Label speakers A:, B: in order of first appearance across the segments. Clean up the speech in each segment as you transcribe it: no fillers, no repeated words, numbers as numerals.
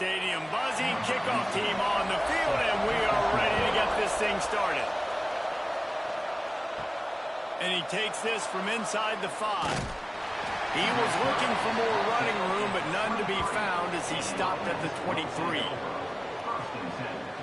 A: Stadium buzzing, kickoff team on the field, and we are ready to get this thing started. And he takes this from inside the 5. He was looking for more running room, but none to be found as he stopped at the 23.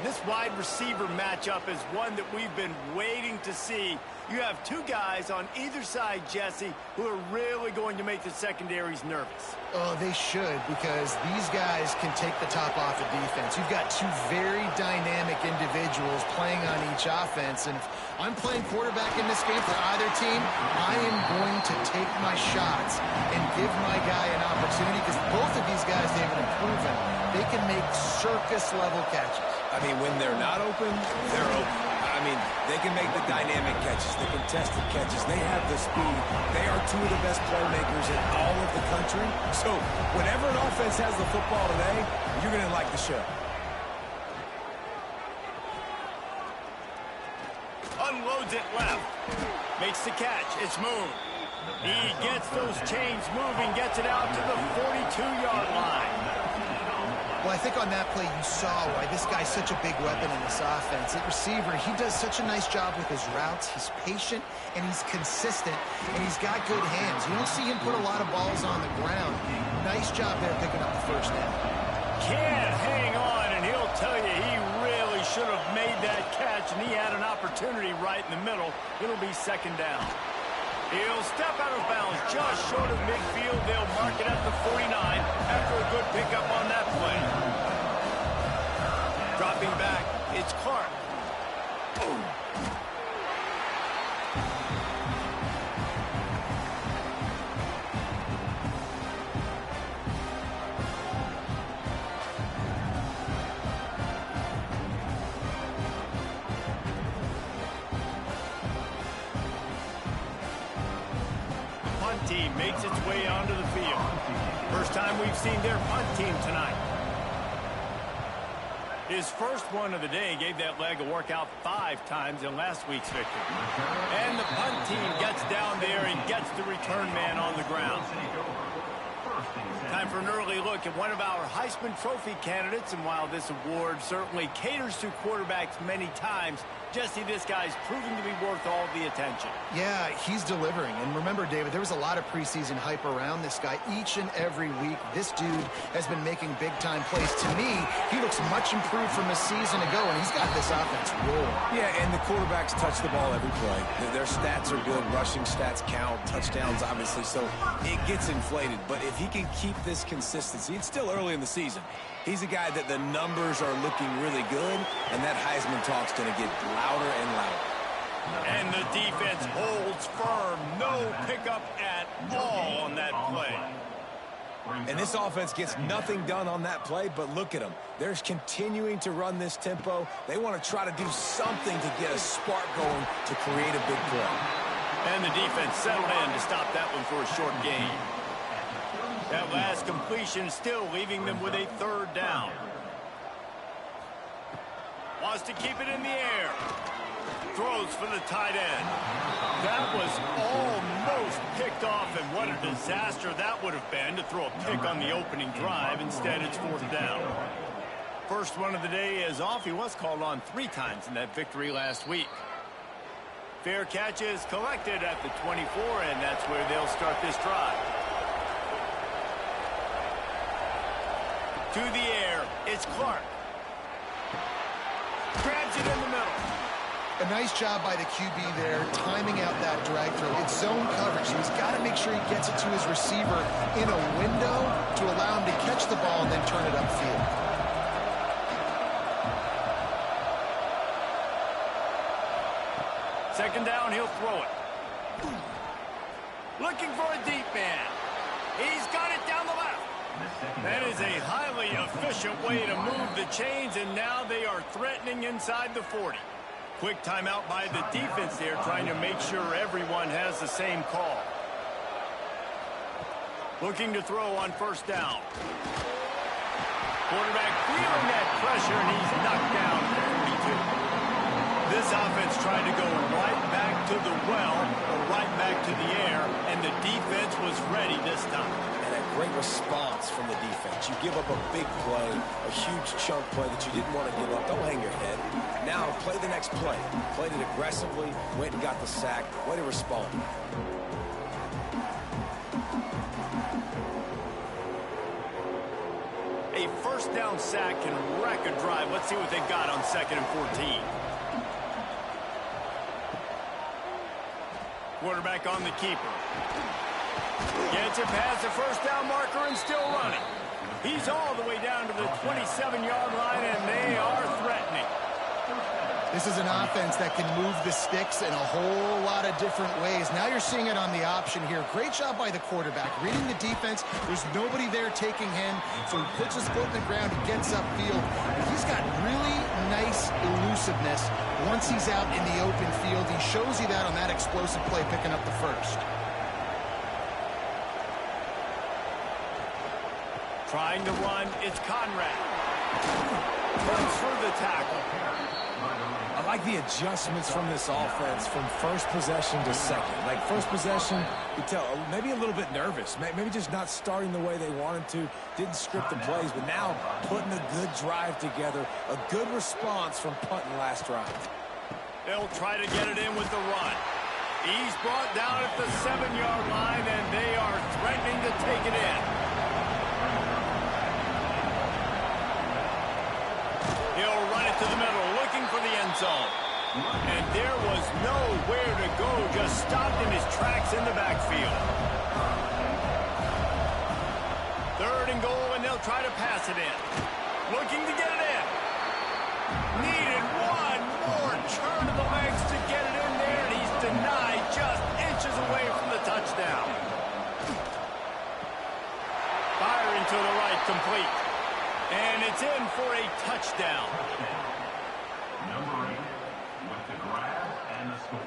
A: This wide receiver matchup is one that we've been waiting to see. You have two guys on either side, Jesse, who are really going to make the secondaries nervous.
B: Oh, they should, because these guys can take the top off of defense. You've got two very dynamic individuals playing on each offense, and if I'm playing quarterback in this game for either team, I am going to take my shots and give my guy an opportunity, because both of these guys, David, have proven they can make circus-level catches.
C: I mean, when they're not open, they're open. I mean, they can make the dynamic catches, the contested catches. They have the speed. They are two of the best playmakers in all of the country. So whenever an offense has the football today, you're going to like the show.
A: Unloads it left. Makes the catch. It's Moon. He gets those chains moving, gets it out to the 42-yard line.
B: Well, I think on that play you saw why this guy's such a big weapon in this offense. At receiver, he does such a nice job with his routes. He's patient, and he's consistent, and he's got good hands. You don't see him put a lot of balls on the ground. Nice job there picking up the first down.
A: Can't hang on, and he'll tell you he really should have made that catch, and he had an opportunity right in the middle. It'll be second down. He'll step out of bounds just short of midfield. They'll mark it at the 49 after a good pickup on that play. Dropping back, it's Clark. Boom. Team makes its way onto the field. First time we've seen their punt team tonight. His first one of the day gave that leg a workout 5 times in last week's victory. And the punt team gets down there and gets the return man on the ground. Time for an early look at one of our Heisman Trophy candidates, and while this award certainly caters to quarterbacks many times, Jesse, this guy's proving to be worth all the attention.
B: Yeah, he's delivering. And remember, David, there was a lot of preseason hype around this guy each and every week. This dude has been making big-time plays. To me, he looks much improved from a season ago, and he's got this offense rolling.
C: Yeah, and the quarterbacks touch the ball every play. Their stats are good. Rushing stats count. Touchdowns, obviously. So it gets inflated. But if he can keep this consistency, it's still early in the season. He's a guy that the numbers are looking really good, and that Heisman talk's going to get louder and louder.
A: And the defense holds firm. No pickup at all on that play.
C: And this offense gets nothing done on that play, but look at them. They're continuing to run this tempo. They want to try to do something to get a spark going to create a big play.
A: And the defense settled in to stop that one for a short gain. That last completion still leaving them with a third down. Wants to keep it in the air. Throws for the tight end. That was almost picked off, and what a disaster that would have been to throw a pick on the opening drive. Instead, it's fourth down. First one of the day is off. He was called on 3 times in that victory last week. Fair catch is collected at the 24, and that's where they'll start this drive. To the air, it's Clark. Grabs it in the middle.
B: A nice job by the QB there, timing out that drag throw. It's zone coverage, so he's got to make sure he gets it to his receiver in a window to allow him to catch the ball and then turn it upfield.
A: Second down, he'll throw it. Looking for a deep man. He's got it down the left. That is a highly efficient way to move the chains, and now they are threatening inside the 40. Quick timeout by the defense there, trying to make sure everyone has the same call. Looking to throw on first down. Quarterback feeling that pressure, and he's knocked down at 42. This offense tried to go right back to the well or right back to the air, and the defense was ready this time.
C: And a great response from the defense. You give up a big play, a huge chunk play that you didn't want to give up. Don't hang your head. Now play the next play. Played it aggressively, went and got the sack. Way to respond.
A: A first down sack can wreck a drive. Let's see what they've got on 2nd and 14. Quarterback on the keeper. Gets it past the first down marker and still running. He's all the way down to the 27-yard line, and they are threatening.
B: This is an offense that can move the sticks in a whole lot of different ways. Now you're seeing it on the option here. Great job by the quarterback. Reading the defense, there's nobody there taking him, so he puts his foot in the ground, he gets upfield. He's got really nice elusiveness once he's out in the open field. He shows you that on that explosive play picking up the first.
A: Trying to run, it's Conrad. Runs for the tackle.
C: I like the adjustments from this offense from first possession to second. Like first possession, you tell maybe a little bit nervous, maybe just not starting the way they wanted to, didn't script the plays, but now putting a good drive together, a good response from punting last drive.
A: They'll try to get it in with the run. He's brought down at the 7-yard line, and they are threatening to take it in. He'll run it to the middle, looking for the end zone. And there was nowhere to go, just stopped in his tracks in the backfield. 3rd and goal, and they'll try to pass it in. Looking to get it in. Needed one more turn of the legs to get it in there, and he's denied just inches away from the touchdown. Firing to the right, complete. And it's in for a touchdown.
D: Number 8 with the grab and the score.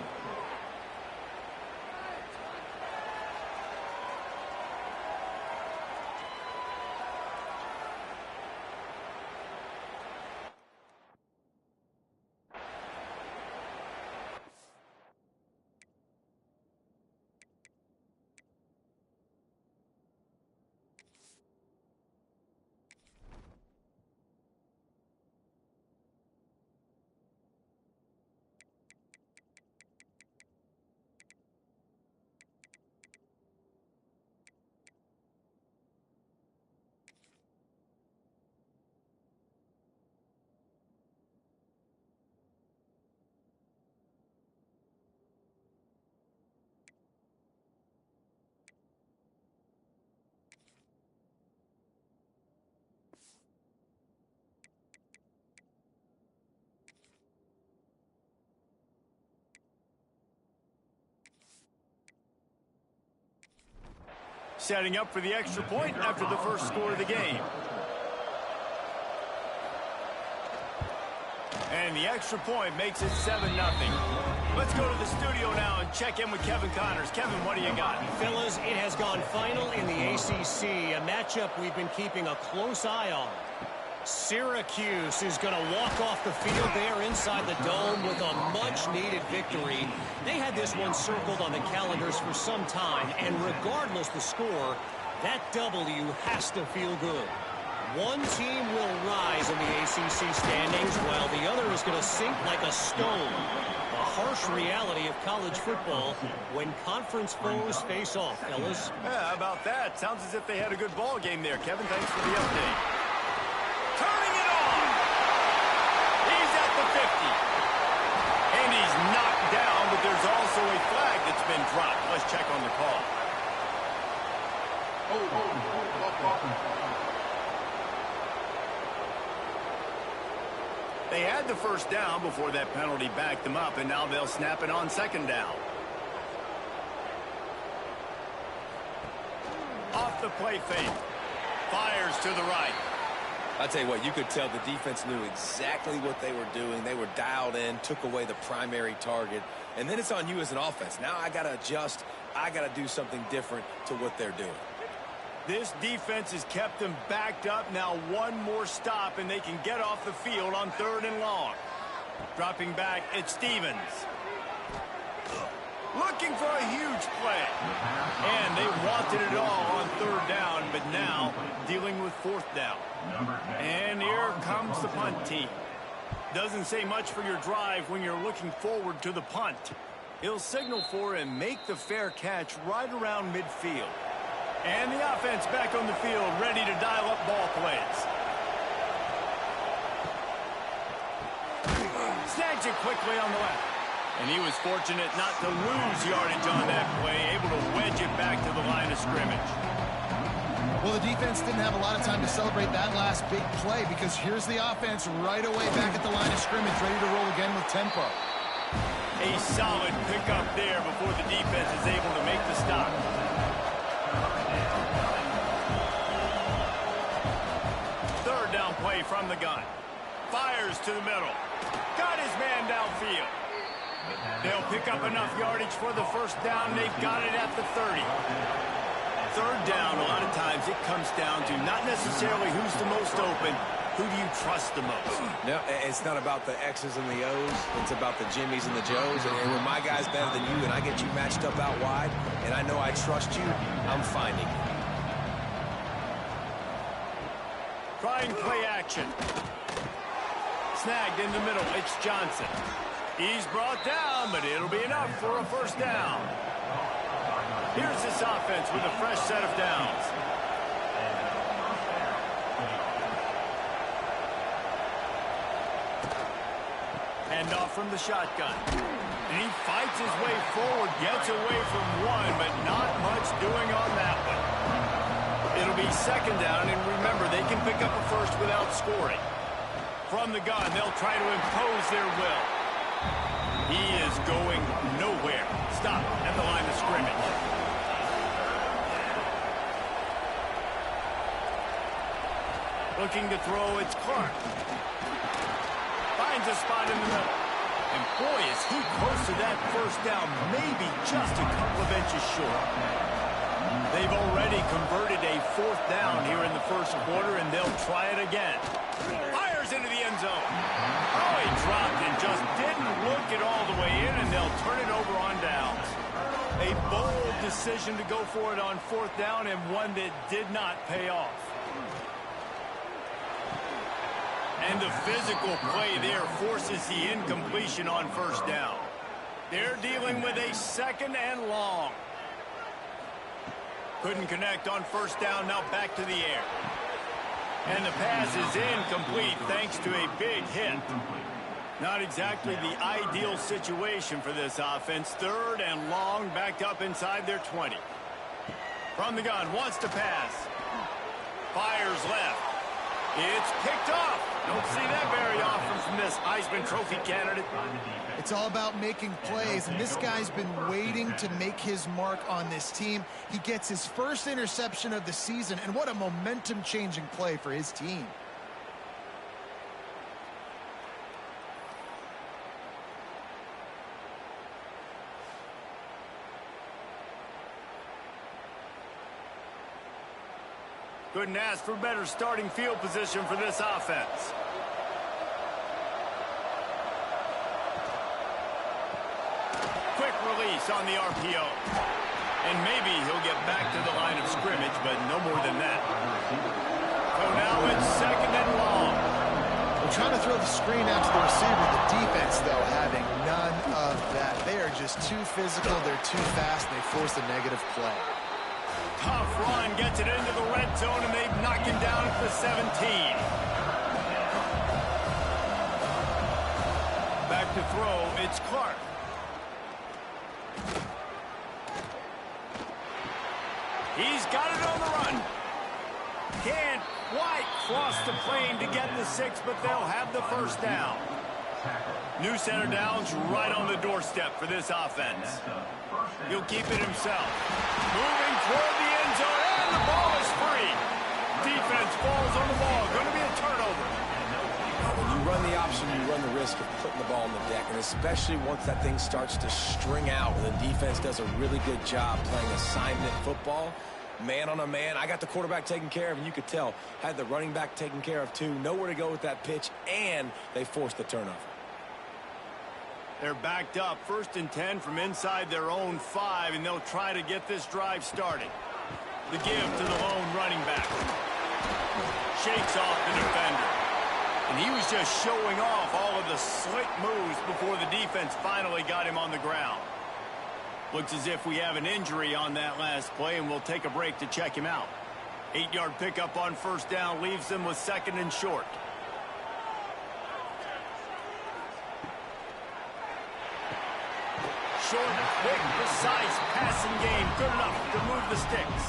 A: Setting up for the extra point after the first score of the game. And the extra point makes it 7-0. Let's go to the studio now and check in with Kevin Connors. Kevin, what do you got?
E: Fellas, it has gone final in the ACC, a matchup we've been keeping a close eye on. Syracuse is going to walk off the field there inside the dome with a much-needed victory. They had this one circled on the calendars for some time, and regardless the score, that W has to feel good. One team will rise in the ACC standings, while the other is going to sink like a stone. The harsh reality of college football when conference foes face off, fellas.
A: Yeah, how about that? Sounds as if they had a good ball game there. Kevin, thanks for the update. Turning it on! He's at the 50. And he's knocked down, but there's also a flag that's been dropped. Let's check on the call. They had the first down before that penalty backed them up, and now they'll snap it on 2nd down. Off the play fake. Fires to the right.
C: I'll tell you what, you could tell the defense knew exactly what they were doing. They were dialed in, took away the primary target, and then it's on you as an offense. Now I got to adjust. I got to do something different to what they're doing.
A: This defense has kept them backed up. Now one more stop, and they can get off the field on 3rd and long. Dropping back, it's Stevens. Looking for a huge play. And they wanted it all on third down, but now dealing with fourth down. And here comes the punt team. Doesn't say much for your drive when you're looking forward to the punt. He'll signal for and make the fair catch right around midfield. And the offense back on the field, ready to dial up ball plays. Snags it quickly on the left. And he was fortunate not to lose yardage on that play, able to wedge it back to the line of scrimmage.
B: Well, the defense didn't have a lot of time to celebrate that last big play because here's the offense right away back at the line of scrimmage, ready to roll again with tempo.
A: A solid pickup there before the defense is able to make the stop. Third down play from the gun. Fires to the middle. Got his man downfield. They'll pick up enough yardage for the first down. They've got it at the 30. Third down, a lot of times it comes down to not necessarily who's the most open, who do you trust the most?
C: No, it's not about the X's and the O's. It's about the Jimmies and the Joes. And when my guy's better than you and I get you matched up out wide, and I know I trust you, I'm finding you.
A: Trying play action. Snagged in the middle, it's Johnson. He's brought down, but it'll be enough for a first down. Here's this offense with a fresh set of downs. Handoff from the shotgun. And he fights his way forward, gets away from one, but not much doing on that one. It'll be second down, and remember, they can pick up a first without scoring. From the gun, they'll try to impose their will. He is going nowhere. Stop at the line of scrimmage. Looking to throw, it's Clark. Finds a spot in the middle. And boy, is he close to that first down, maybe just a couple of inches short. They've already converted a fourth down here in the first quarter, and they'll try it again. Fires into the end zone. Oh, he dropped and just didn't look it all the way in, and they'll turn it over on downs. A bold decision to go for it on fourth down, and one that did not pay off. And the physical play there forces the incompletion on first down. They're dealing with a second and long. Couldn't connect on first down, now back to the air. And the pass is incomplete thanks to a big hit. Not exactly the ideal situation for this offense. Third and long, backed up inside their 20. From the gun, wants to pass. Fires left. It's picked off. Don't see that very often from this Heisman Trophy candidate.
B: It's all about making plays, and this guy's been waiting to make his mark on this team. He gets his first interception of the season, and what a momentum-changing play for his team.
A: Couldn't ask for better starting field position for this offense. Quick release on the RPO. And maybe he'll get back to the line of scrimmage, but no more than that. So now it's second and long.
B: We're trying to throw the screen out to the receiver. The defense, though, having none of that. They are just too physical. They're too fast. They force a negative play.
A: Tough run, gets it into the red zone, and they've knocked him down at the 17. Back to throw, it's Clark. He's got it on the run. Can't quite cross the plane to get the 6, but they'll have the first down. New center downs right on the doorstep for this offense. He'll keep it himself. Moving toward the end zone, and the ball is free. Defense falls on the ball. Going to be a turnover.
C: When you run the option, you run the risk of putting the ball on the deck, and especially once that thing starts to string out, the defense does a really good job playing assignment football. Man on a man. I got the quarterback taken care of, and you could tell. Had the running back taken care of, too. Nowhere to go with that pitch, and they forced the turnover.
A: They're backed up, 1st and 10 from inside their own 5, and they'll try to get this drive started. The give to the lone running back. Shakes off the defender. And he was just showing off all of the slick moves before the defense finally got him on the ground. Looks as if we have an injury on that last play, and we'll take a break to check him out. 8-yard pickup on 1st down leaves them with 2nd and short. Short, quick, precise passing game. Good enough to move the sticks.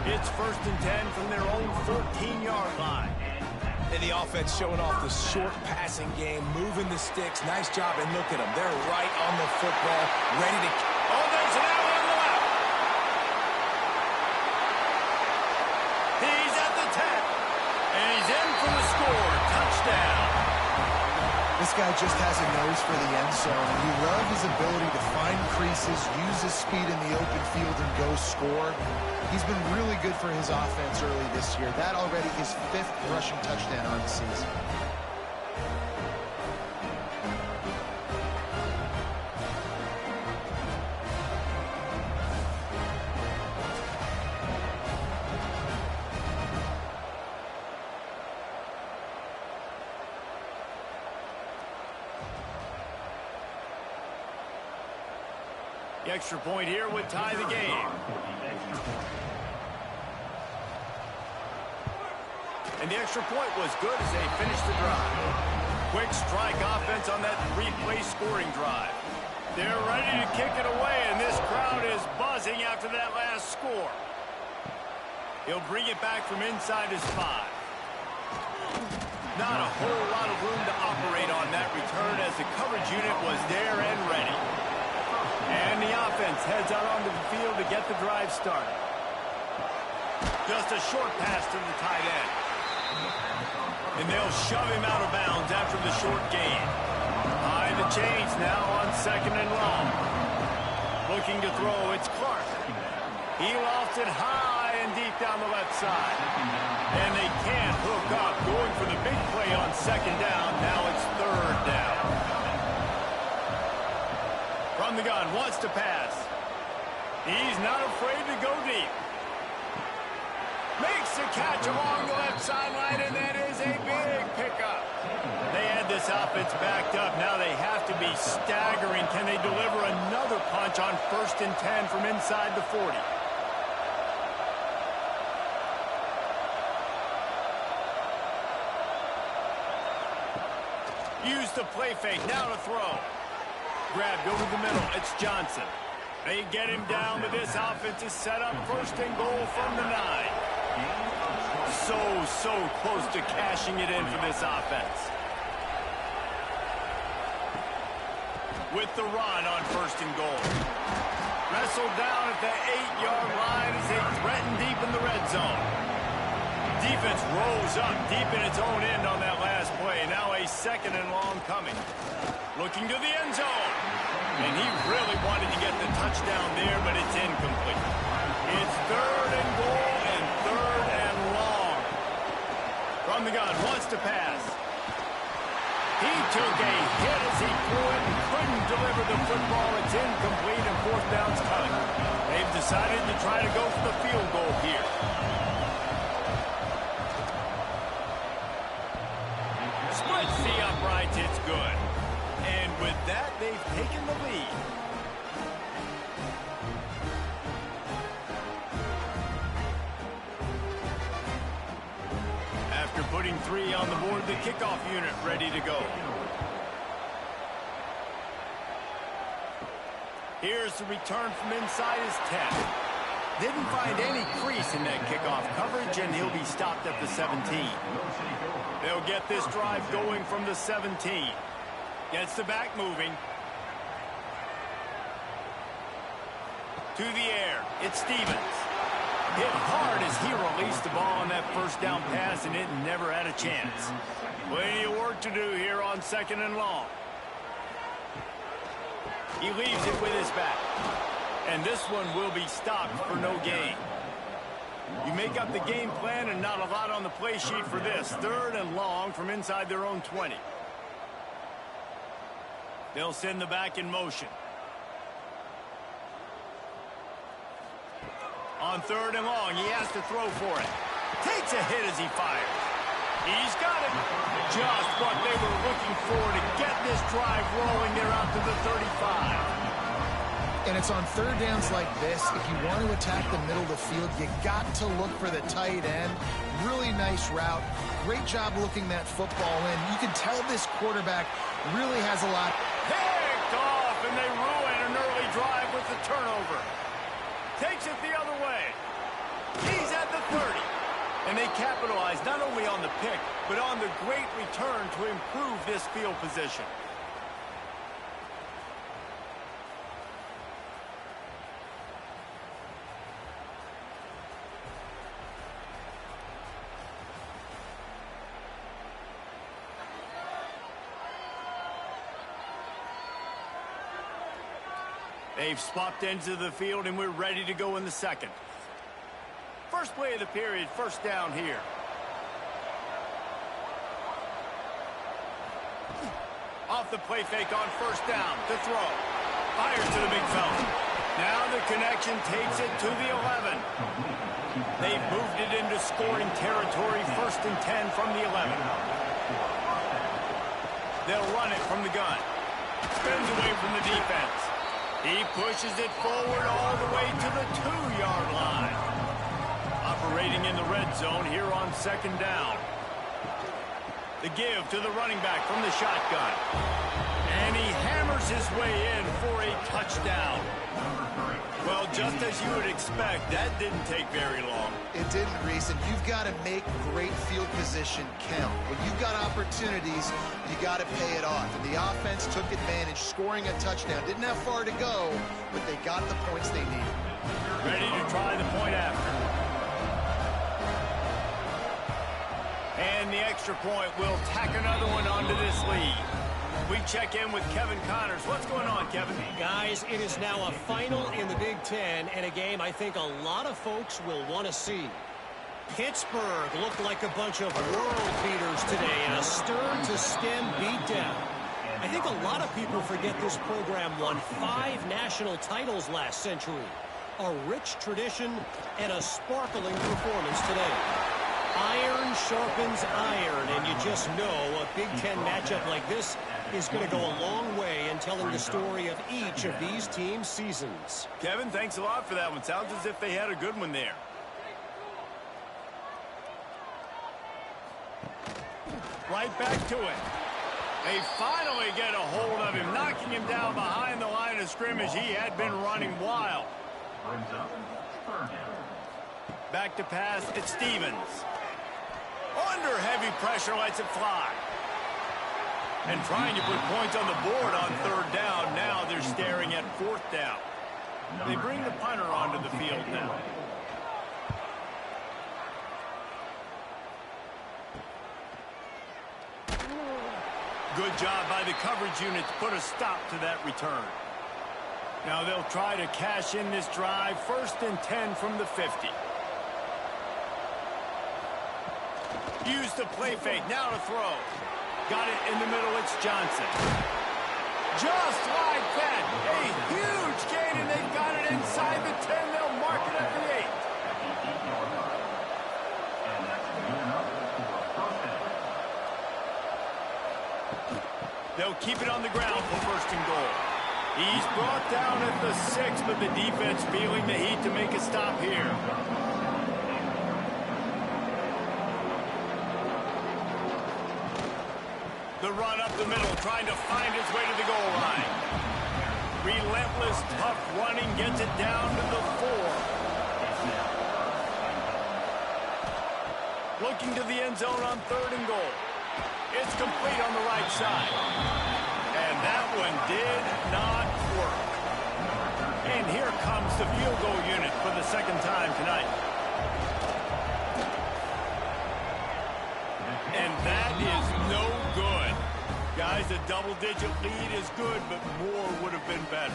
A: It's 1st and 10 from their own 14-yard line.
C: And the offense showing off the short passing game, moving the sticks. Nice job, and look at them. They're right on the football, ready to...
A: Oh, there's an out on the left. He's at the 10. And he's in for the score. Touchdown.
B: This guy just has a nose for the end zone, and you love his ability to find creases, use his speed in the open field, and go score. He's been really good for his offense early this year. That already his 5th rushing touchdown on the season.
A: The extra point here would tie the game. And the extra point was good as they finished the drive. Quick strike offense on that 3-play scoring drive. They're ready to kick it away, and this crowd is buzzing after that last score. He'll bring it back from inside his 5. Not a whole lot of room to operate on that return as the coverage unit was there and ready. And the offense heads out onto the field to get the drive started. Just a short pass to the tight end. And they'll shove him out of bounds after the short gain. High the chains now on 2nd and long. Looking to throw, it's Clark. He lofts it high and deep down the left side. And they can't hook up, going for the big play on 2nd down. Now it's 3rd down. From the gun, wants to pass. He's not afraid to go deep. Makes the catch along the left sideline, and that is a big pickup. They had this offense backed up. Now they have to be staggering. Can they deliver another punch on 1st and 10 from inside the 40? Use the play fake. Now to throw. Grabbed over the middle. It's Johnson. They get him down, but this offense is set up 1st and goal from the 9. So close to cashing it in for this offense. With the run on 1st and goal. Wrestled down at the 8-yard line as they threaten deep in the red zone. Defense rolls up deep in its own end on that last play. Now a 2nd and long coming. Looking to the end zone. And he really wanted to get the touchdown there, but it's incomplete. It's 3rd and goal and 3rd and long. From the gun, wants to pass. He took a hit as he threw it and couldn't deliver the football. It's incomplete and 4th down's coming. They've decided to try to go for the field goal here. Splits the uprights, it's good. And with that, they've taken the lead. After putting 3 on the board, the kickoff unit ready to go. Here's the return from inside his 10. Didn't find any crease in that kickoff coverage, and he'll be stopped at the 17. They'll get this drive going from the 17. Gets the back moving. To the air, it's Stevens. Hit hard as he released the ball on that 1st down pass, and it never had a chance. Plenty of work to do here on 2nd and long. He leaves it with his back. And this one will be stopped for no gain. You make up the game plan and not a lot on the play sheet for this. 3rd and long from inside their own 20. They'll send the back in motion. On 3rd and long, he has to throw for it. Takes a hit as he fires. He's got it. Just what they were looking for to get this drive rolling. They're out to the 35.
B: And it's on 3rd downs like this. If you want to attack the middle of the field, you got to look for the tight end. Really nice route. Great job looking that football in. You can tell this quarterback really has a lot.
A: Picked off, and they ruin an early drive with the turnover. Takes it the other way. He's at the 30. And they capitalize not only on the pick, but on the great return to improve this field position. They've swapped ends of the field, and we're ready to go in the second. First play of the period, 1st down here. Off the play fake on 1st down to throw. Fires to the big fella. Now the connection takes it to the 11. They've moved it into scoring territory, 1st and 10 from the 11. They'll run it from the gun. Spins away from the defense. He pushes it forward all the way to the 2-yard line. Operating in the red zone here on 2nd down. The give to the running back from the shotgun. And he hammers his way in for a touchdown. Well, just as you would expect, that didn't take very long.
B: It didn't, Reese, and you've got to make great field position count. When you've got opportunities, you got to pay it off. And the offense took advantage, scoring a touchdown. Didn't have far to go, but they got the points they needed.
A: Ready to try the point after. And the extra point will tack another one onto this lead. We check in with Kevin Connors. What's going on, Kevin?
E: Guys, it is now a final in the Big Ten, and a game I think a lot of folks will want to see. Pittsburgh looked like a bunch of world beaters today in a stern-to-stem beatdown. I think a lot of people forget this program won 5 national titles last century. A rich tradition and a sparkling performance today. Iron sharpens iron, and you just know a Big Ten matchup like this is going to go a long way in telling the story of each of these teams' seasons.
A: Kevin, thanks a lot for that one. Sounds as if they had a good one there. Right back to it. They finally get a hold of him, knocking him down behind the line of scrimmage. He had been running wild. Back to pass, it's Stevens. Under heavy pressure, lets it fly. And trying to put points on the board on 3rd down. Now they're staring at 4th down. They bring the punter onto the field now. Good job by the coverage unit to put a stop to that return. Now they'll try to cash in this drive. 1st and 10 from the 50. Use the play fake. Now to throw. Got it in the middle. It's Johnson. Just like that. A huge gain, and they've got it inside the 10. They'll mark it at the 8. They'll keep it on the ground for 1st and goal. He's brought down at the 6, but the defense feeling the heat to make a stop here. The run up the middle, trying to find his way to the goal line. Relentless, tough running, gets it down to the 4. Looking to the end zone on 3rd and goal. It's complete on the right side. And that one did not work. And here comes the field goal unit for the 2nd time tonight. And that is no good. Guys, a double-digit lead is good, but more would have been better.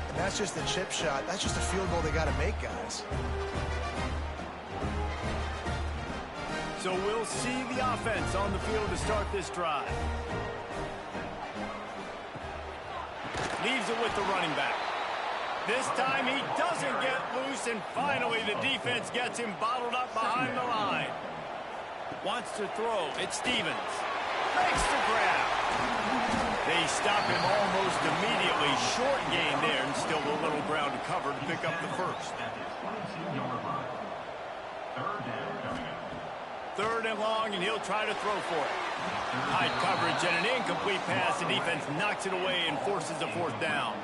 B: And that's just the chip shot. That's just a field goal they got to make, guys.
A: So we'll see the offense on the field to start this drive. Leaves it with the running back. This time he doesn't get loose, and finally the defense gets him bottled up behind the line. Wants to throw. It's Stevens. Makes the grab. They stop him almost immediately. Short gain there, and still a little ground to cover to pick up the first. Third and long, and he'll try to throw for it. Tight coverage and an incomplete pass. The defense knocks it away and forces a fourth down.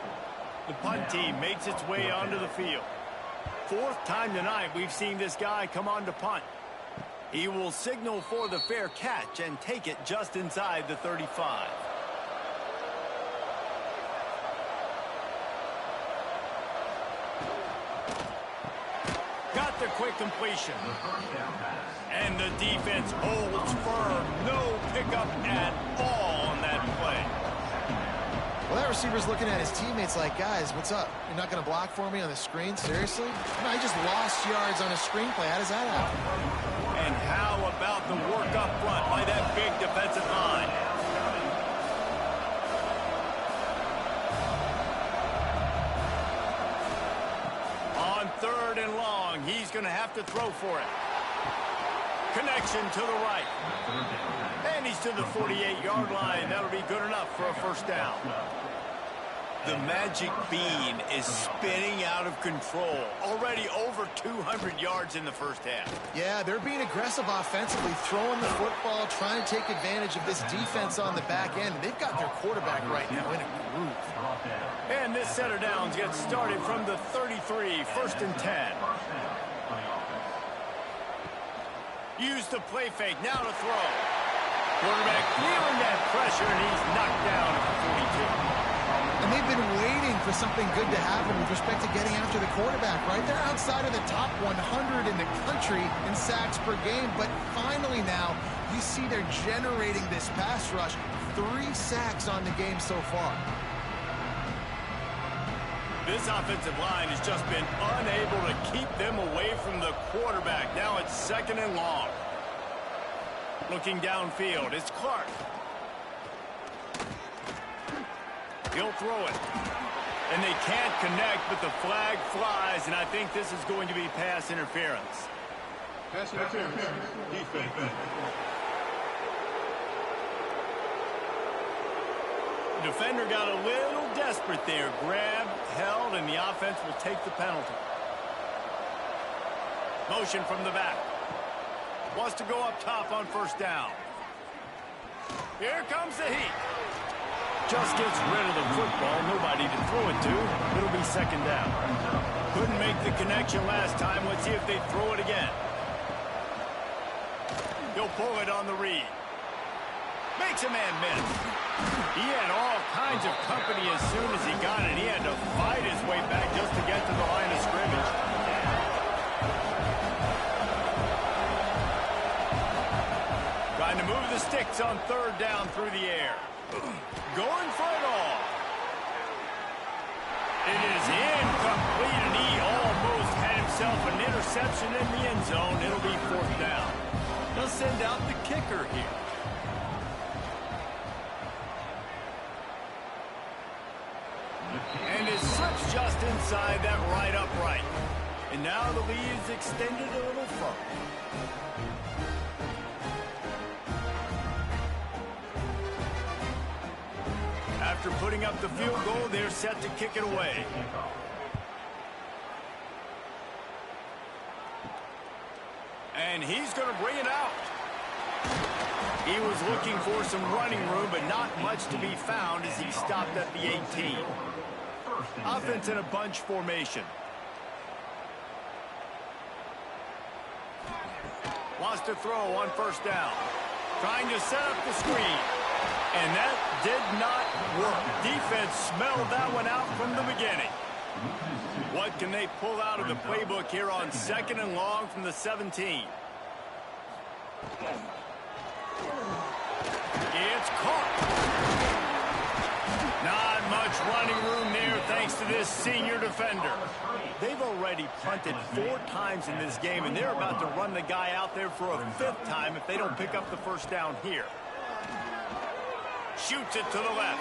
A: The punt team makes its way onto the field. Fourth time tonight we've seen this guy come on to punt. He will signal for the fair catch and take it just inside the 35. Got the quick completion. And the defense holds firm. No pickup at all on that play.
B: Well, that receiver's looking at his teammates like, guys, what's up? You're not going to block for me on the screen? Seriously? No, he just lost yards on a screen play. How does that happen?
A: And how about the work up front by that big defensive line? On third and long, he's going to have to throw for it. Connection to the right. And he's to the 48-yard line. That'll be good enough for a first down. The magic bean is spinning out of control. Already over 200 yards in the first half.
B: Yeah, they're being aggressive offensively, throwing the football, trying to take advantage of this defense on the back end. They've got their quarterback right now in a groove.
A: And this set of downs gets started from the 33, first and 10. Use the play fake, now to throw. Quarterback feeling that pressure, and he's knocked down at the 42.
B: And they've been waiting for something good to happen with respect to getting after the quarterback, right? They're outside of the top 100 in the country in sacks per game, but finally now, you see they're generating this pass rush. 3 sacks on the game so far.
A: This offensive line has just been unable to keep them away from the quarterback. Now it's second and long. Looking downfield, it's Clark. He'll throw it. And they can't connect, but the flag flies, and I think this is going to be pass interference.
D: Pass interference. Defense.
A: The defender got a little desperate there. Grabbed, held, and the offense will take the penalty. Motion from the back. Wants to go up top on first down. Here comes the heat. Just gets rid of the football. Nobody to throw it to. It'll be second down. Couldn't make the connection last time. Let's see if they throw it again. He'll pull it on the read. Makes a man miss. He had all kinds of company as soon as he got it. He had to fight his way back just to get to the line of scrimmage. Trying to move the sticks on third down through the air. Going for it all. It is incomplete, and he almost had himself an interception in the end zone. It'll be fourth down. They'll send out the kicker here. And it slips just inside that right upright. And now the lead is extended a little further. After putting up the field goal, they're set to kick it away. And he's going to bring it out. He was looking for some running room, but not much to be found as he stopped at the 18. Offense in a bunch formation. Wants to throw on first down. Trying to set up the screen. And that did not work. Defense smelled that one out from the beginning. What can they pull out of the playbook here on second and long from the 17? It's caught. Not much running room there thanks to this senior defender. They've already punted 4 times in this game, and they're about to run the guy out there for a 5th time if they don't pick up the first down here. Shoots it to the left.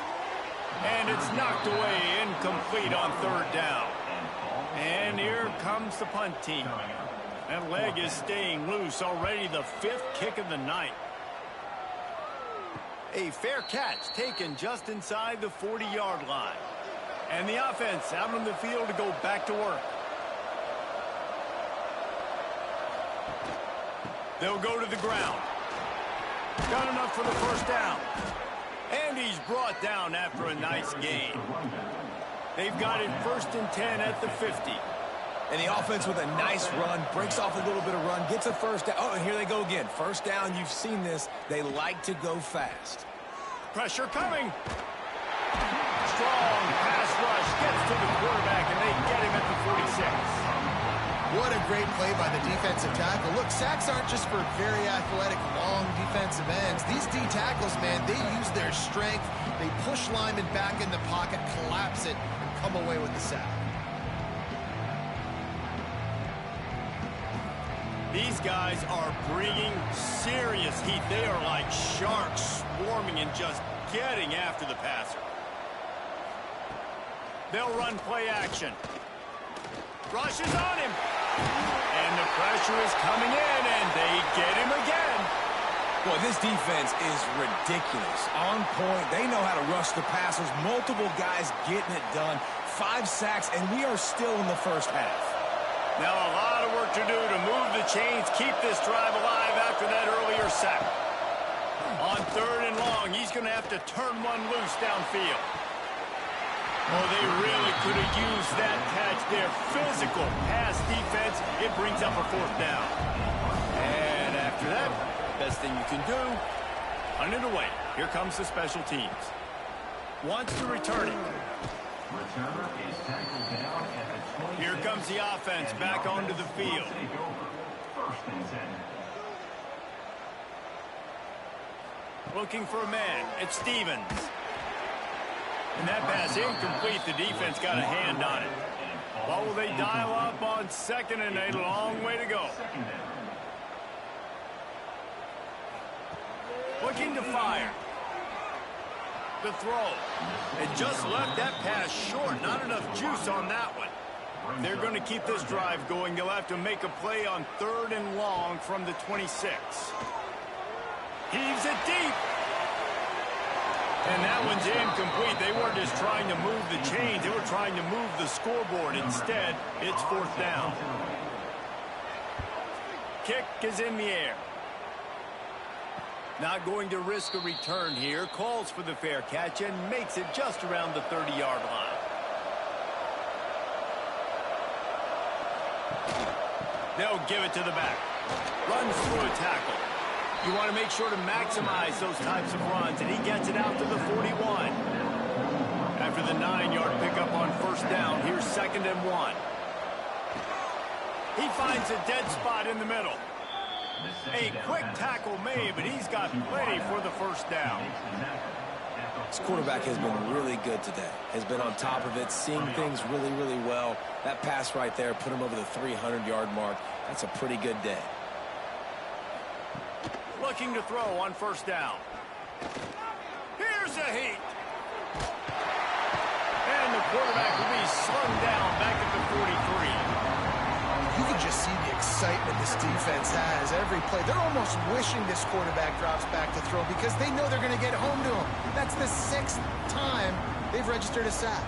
A: And it's knocked away, incomplete on third down. And here comes the punt team. That leg is staying loose, already the 5th kick of the night. A fair catch taken just inside the 40-yard line. And the offense out on the field to go back to work. They'll go to the ground. Got enough for the first down. And he's brought down after a nice gain. They've got it 1st and 10 at the 50.
C: And the offense with a nice run, breaks off a little bit of run, gets a first down. Oh, and here they go again. First down, you've seen this. They like to go fast.
A: Pressure coming. Strong pass rush gets to the quarterback, and they get him at the 46.
B: What a great play by the defensive tackle. Look, sacks aren't just for very athletic, long defensive ends. These D tackles, man, they use their strength. They push linemen back in the pocket, collapse it, and come away with the sack.
A: These guys are bringing serious heat. They are like sharks swarming and just getting after the passer. They'll run play action. Rush is on him. And the pressure is coming in, and they get him again.
C: Boy, this defense is ridiculous. On point. They know how to rush the passers. Multiple guys getting it done. 5 sacks, and we are still in the first half.
A: Now a lot of work to do to move the chains, keep this drive alive after that earlier sack. On 3rd and long, he's going to have to turn one loose downfield. Oh, they really could have used that catch there. Physical pass defense. It brings up a 4th down. And after that, best thing you can do, hunt it away. Here comes the special teams. Wants to return it. Here comes the offense back onto the field. Looking for a man. It's Stevens. And that pass incomplete. The defense got a hand on it. What will they dial up on 2nd and a long way to go? Looking to fire. The throw. It just left that pass short. Not enough juice on that one. They're going to keep this drive going. They'll have to make a play on 3rd and long from the 26. Heaves it deep. And that one's incomplete. They weren't just trying to move the chains. They were trying to move the scoreboard. Instead, it's 4th down. Kick is in the air. Not going to risk a return here. Calls for the fair catch and makes it just around the 30-yard line. They'll give it to the back. Runs through a tackle. You want to make sure to maximize those types of runs, and he gets it out to the 41. After the 9-yard pickup on 1st down, here's 2nd and 1. He finds a dead spot in the middle. A quick tackle made, but he's got plenty for the 1st down.
C: This quarterback has been really good today. Has been on top of it, seeing things really, really well. That pass right there put him over the 300-yard mark. That's a pretty good day.
A: Looking to throw on 1st down. Here's a heat. And the quarterback will be slung down back at the 43.
B: You can just see the excitement this defense has every play. They're almost wishing this quarterback drops back to throw because they know they're going to get home to him. That's the 6th time they've registered a sack.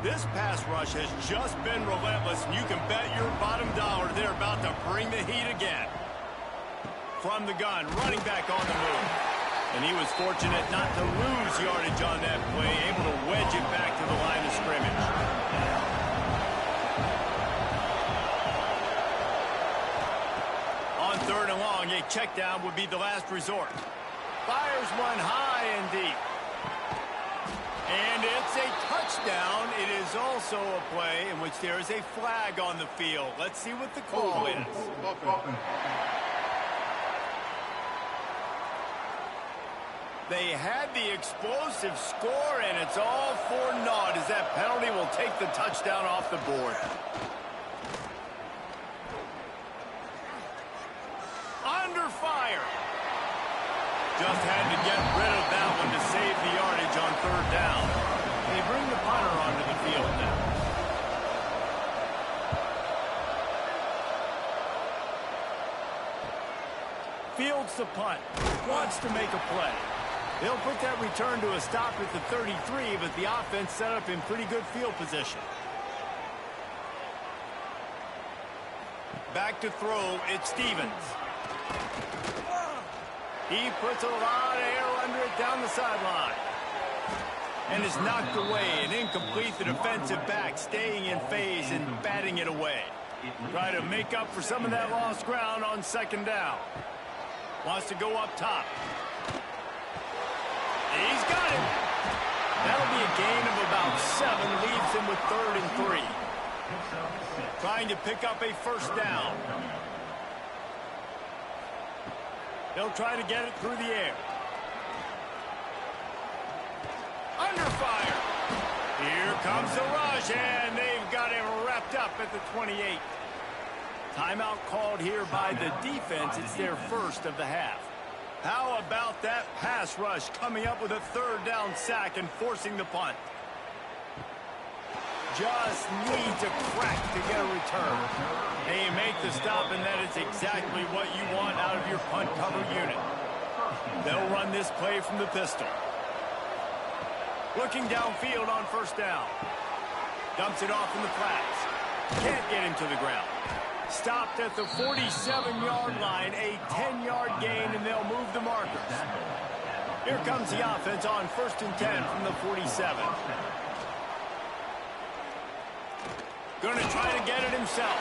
A: This pass rush has just been relentless, and you can bet your bottom dollar they're about to bring the heat again. From the gun, running back on the move. And he was fortunate not to lose yardage on that play, able to wedge it back to the line of scrimmage. On 3rd and long, a check down would be the last resort. Fires one high and deep. And it's a touchdown. It is also a play in which there is a flag on the field. Let's see what the call is. They had the explosive score, and it's all for naught as that penalty will take the touchdown off the board. Just had to get rid of that one to save the yardage on third down. They bring the punter onto the field now. Fields the punt. Wants to make a play. They'll put that return to a stop at the 33, but the offense set up in pretty good field position. Back to throw, it's Stevens. He puts a lot of air under it down the sideline. And is knocked away and incomplete. The defensive back staying in phase and batting it away. Try to make up for some of that lost ground on second down. Wants to go up top. He's got it. That'll be a gain of about 7. Leaves him with 3rd and 3. Trying to pick up a first down. They'll try to get it through the air. Under fire. Here comes the rush, and they've got him wrapped up at the 28. Timeout called here by the defense. It's their first of the half. How about that pass rush coming up with a 3rd down sack and forcing the punt? Just needs a crack to get a return. They make the stop, and that is exactly what you want out of your punt cover unit. They'll run this play from the pistol. Looking downfield on first down. Dumps it off in the flats. Can't get him to the ground. Stopped at the 47-yard line, a 10-yard gain, and they'll move the markers. Here comes the offense on 1st and 10 from the 47. Going to try to get it himself.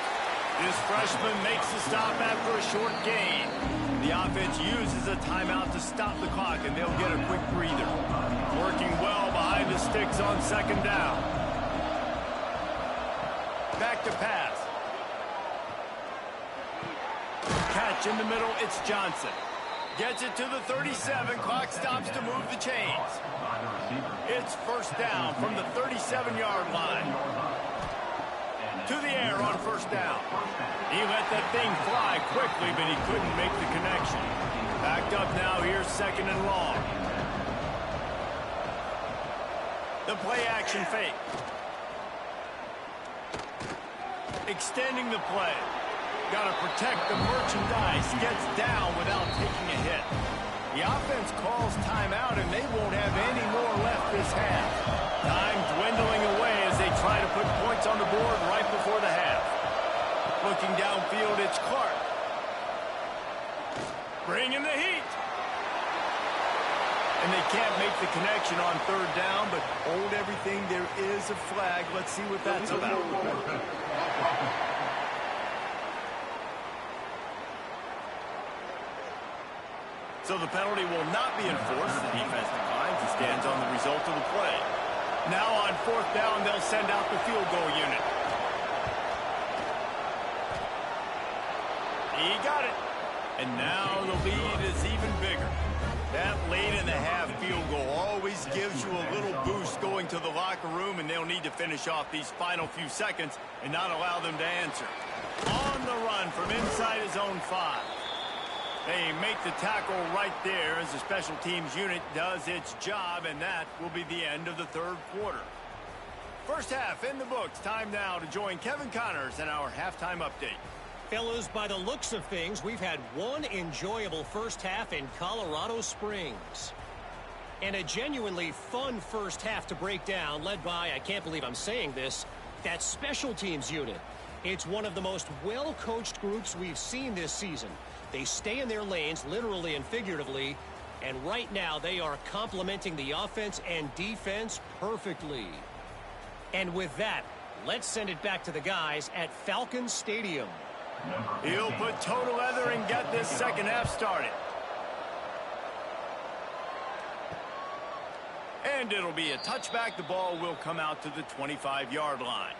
A: This freshman makes the stop after a short gain. The offense uses a timeout to stop the clock, and they'll get a quick breather. Working well behind the sticks on second down. Back to pass. Catch in the middle, it's Johnson. Gets it to the 37, clock stops to move the chains. It's first down from the 37-yard line. To the air on first down. He let that thing fly quickly, but he couldn't make the connection. Backed up now, here's 2nd and long. The play action fake. Extending the play. Got to protect the merchandise. Gets down without taking a hit. The offense calls timeout, and they won't have any more left this half. Time dwindling away as they try to put points on the board right before the half. Looking downfield, it's Clark. Bringing the heat. And they can't make the connection on third down, but hold everything. There is a flag. Let's see what that's about. So the penalty will not be enforced. The defense declines and stands on the result of the play. Now on 4th down, they'll send out the field goal unit. He got it. And now the lead is even bigger. That late in the half field goal always gives you a little boost going to the locker room, and they'll need to finish off these final few seconds and not allow them to answer. On the run from inside his own 5. They make the tackle right there as the special teams unit does its job, and that will be the end of the 3rd quarter. First half in the books. Time now to join Kevin Connors in our halftime update.
E: Fellas, by the looks of things, we've had one enjoyable first half in Colorado Springs. And a genuinely fun first half to break down, led by, I can't believe I'm saying this, that special teams unit. It's one of the most well-coached groups we've seen this season. They stay in their lanes, literally and figuratively, and right now they are complementing the offense and defense perfectly. And with that, let's send it back to the guys at Falcon Stadium.
A: He'll put toe to leather and get this second half started. And it'll be a touchback. The ball will come out to the 25-yard line.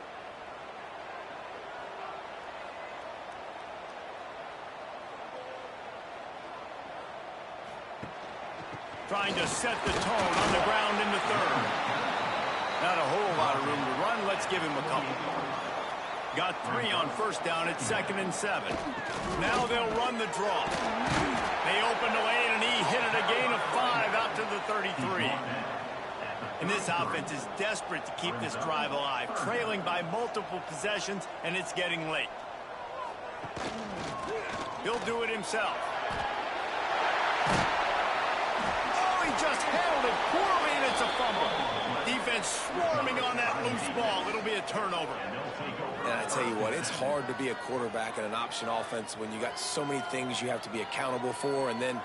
A: Trying to set the tone on the ground in the 3rd. Not a whole lot of room to run. Let's give him a couple. Got 3 on first down at 2nd and 7. Now they'll run the draw. They opened the lane, and he hit it a gain of 5 out to the 33. And this offense is desperate to keep this drive alive, trailing by multiple possessions, and it's getting late. He'll do it himself. Oh, he just handled it poorly, and it's a fumble. Defense swarming on that loose ball. It'll be a turnover.
C: And I tell you what, it's hard to be a quarterback in an option offense when you got so many things you have to be accountable for, and then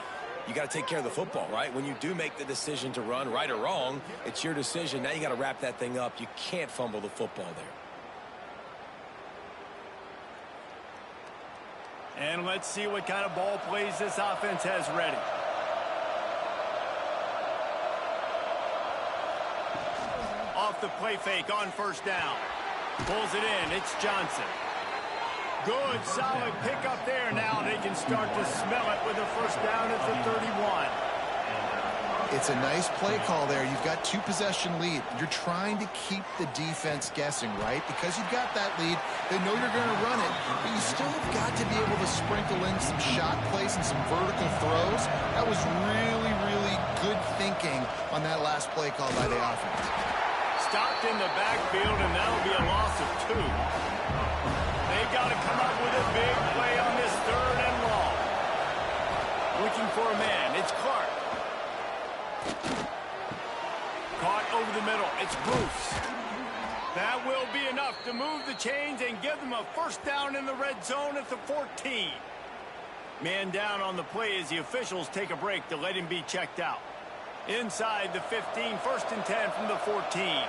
C: you got to take care of the football, right? When you do make the decision to run, right or wrong, it's your decision. Now you got to wrap that thing up. You can't fumble the football there.
A: And let's see what kind of ball plays this offense has ready. Off the play fake on first down. Pulls it in. It's Johnson. Good, solid pickup there. Now they can start to smell it with a first down at the 31.
B: It's a nice play call there. You've got 2-possession lead. You're trying to keep the defense guessing, right? Because you've got that lead, they know you're going to run it, but you still have got to be able to sprinkle in some shot plays and some vertical throws. That was really, really good thinking on that last play call by the offense.
A: Stopped in the backfield, and that'll be a loss of 2. They've got to come up with a big play on this 3rd and long. Looking for a man. It's Clark. Caught over the middle. It's Bruce. That will be enough to move the chains and give them a first down in the red zone at the 14. Man down on the play as the officials take a break to let him be checked out. Inside the 15, 1st and 10 from the 14.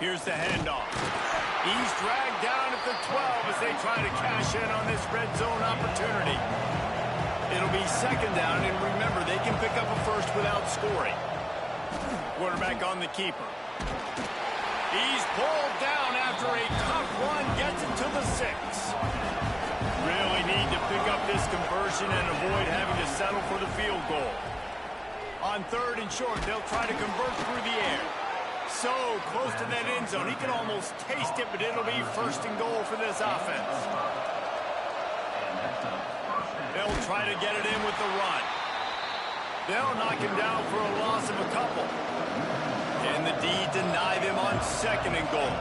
A: Here's the handoff. He's dragged down at the 12 as they try to cash in on this red zone opportunity. It'll be 2nd down, and remember, they can pick up a first without scoring. Quarterback on the keeper. He's pulled down after a tough one, gets it to the 6. Really need to pick up this conversion and avoid having to settle for the field goal. On 3rd and short, they'll try to convert through the air. So close to that end zone. He can almost taste it, but it'll be 1st and goal for this offense. They'll try to get it in with the run. They'll knock him down for a loss of a couple. And the D deny them on 2nd and goal.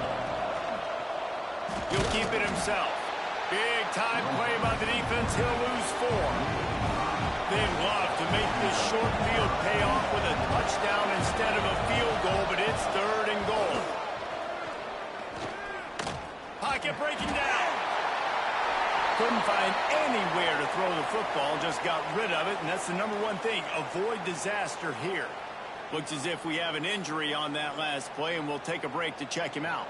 A: He'll keep it himself. Big time play by the defense. He'll lose 4. They'd love to make this short field pay off with a touchdown instead of a field goal, but it's 3rd and goal. Pocket breaking down. Couldn't find anywhere to throw the football, just got rid of it, and that's the #1 thing. Avoid disaster here. Looks as if we have an injury on that last play, and we'll take a break to check him out.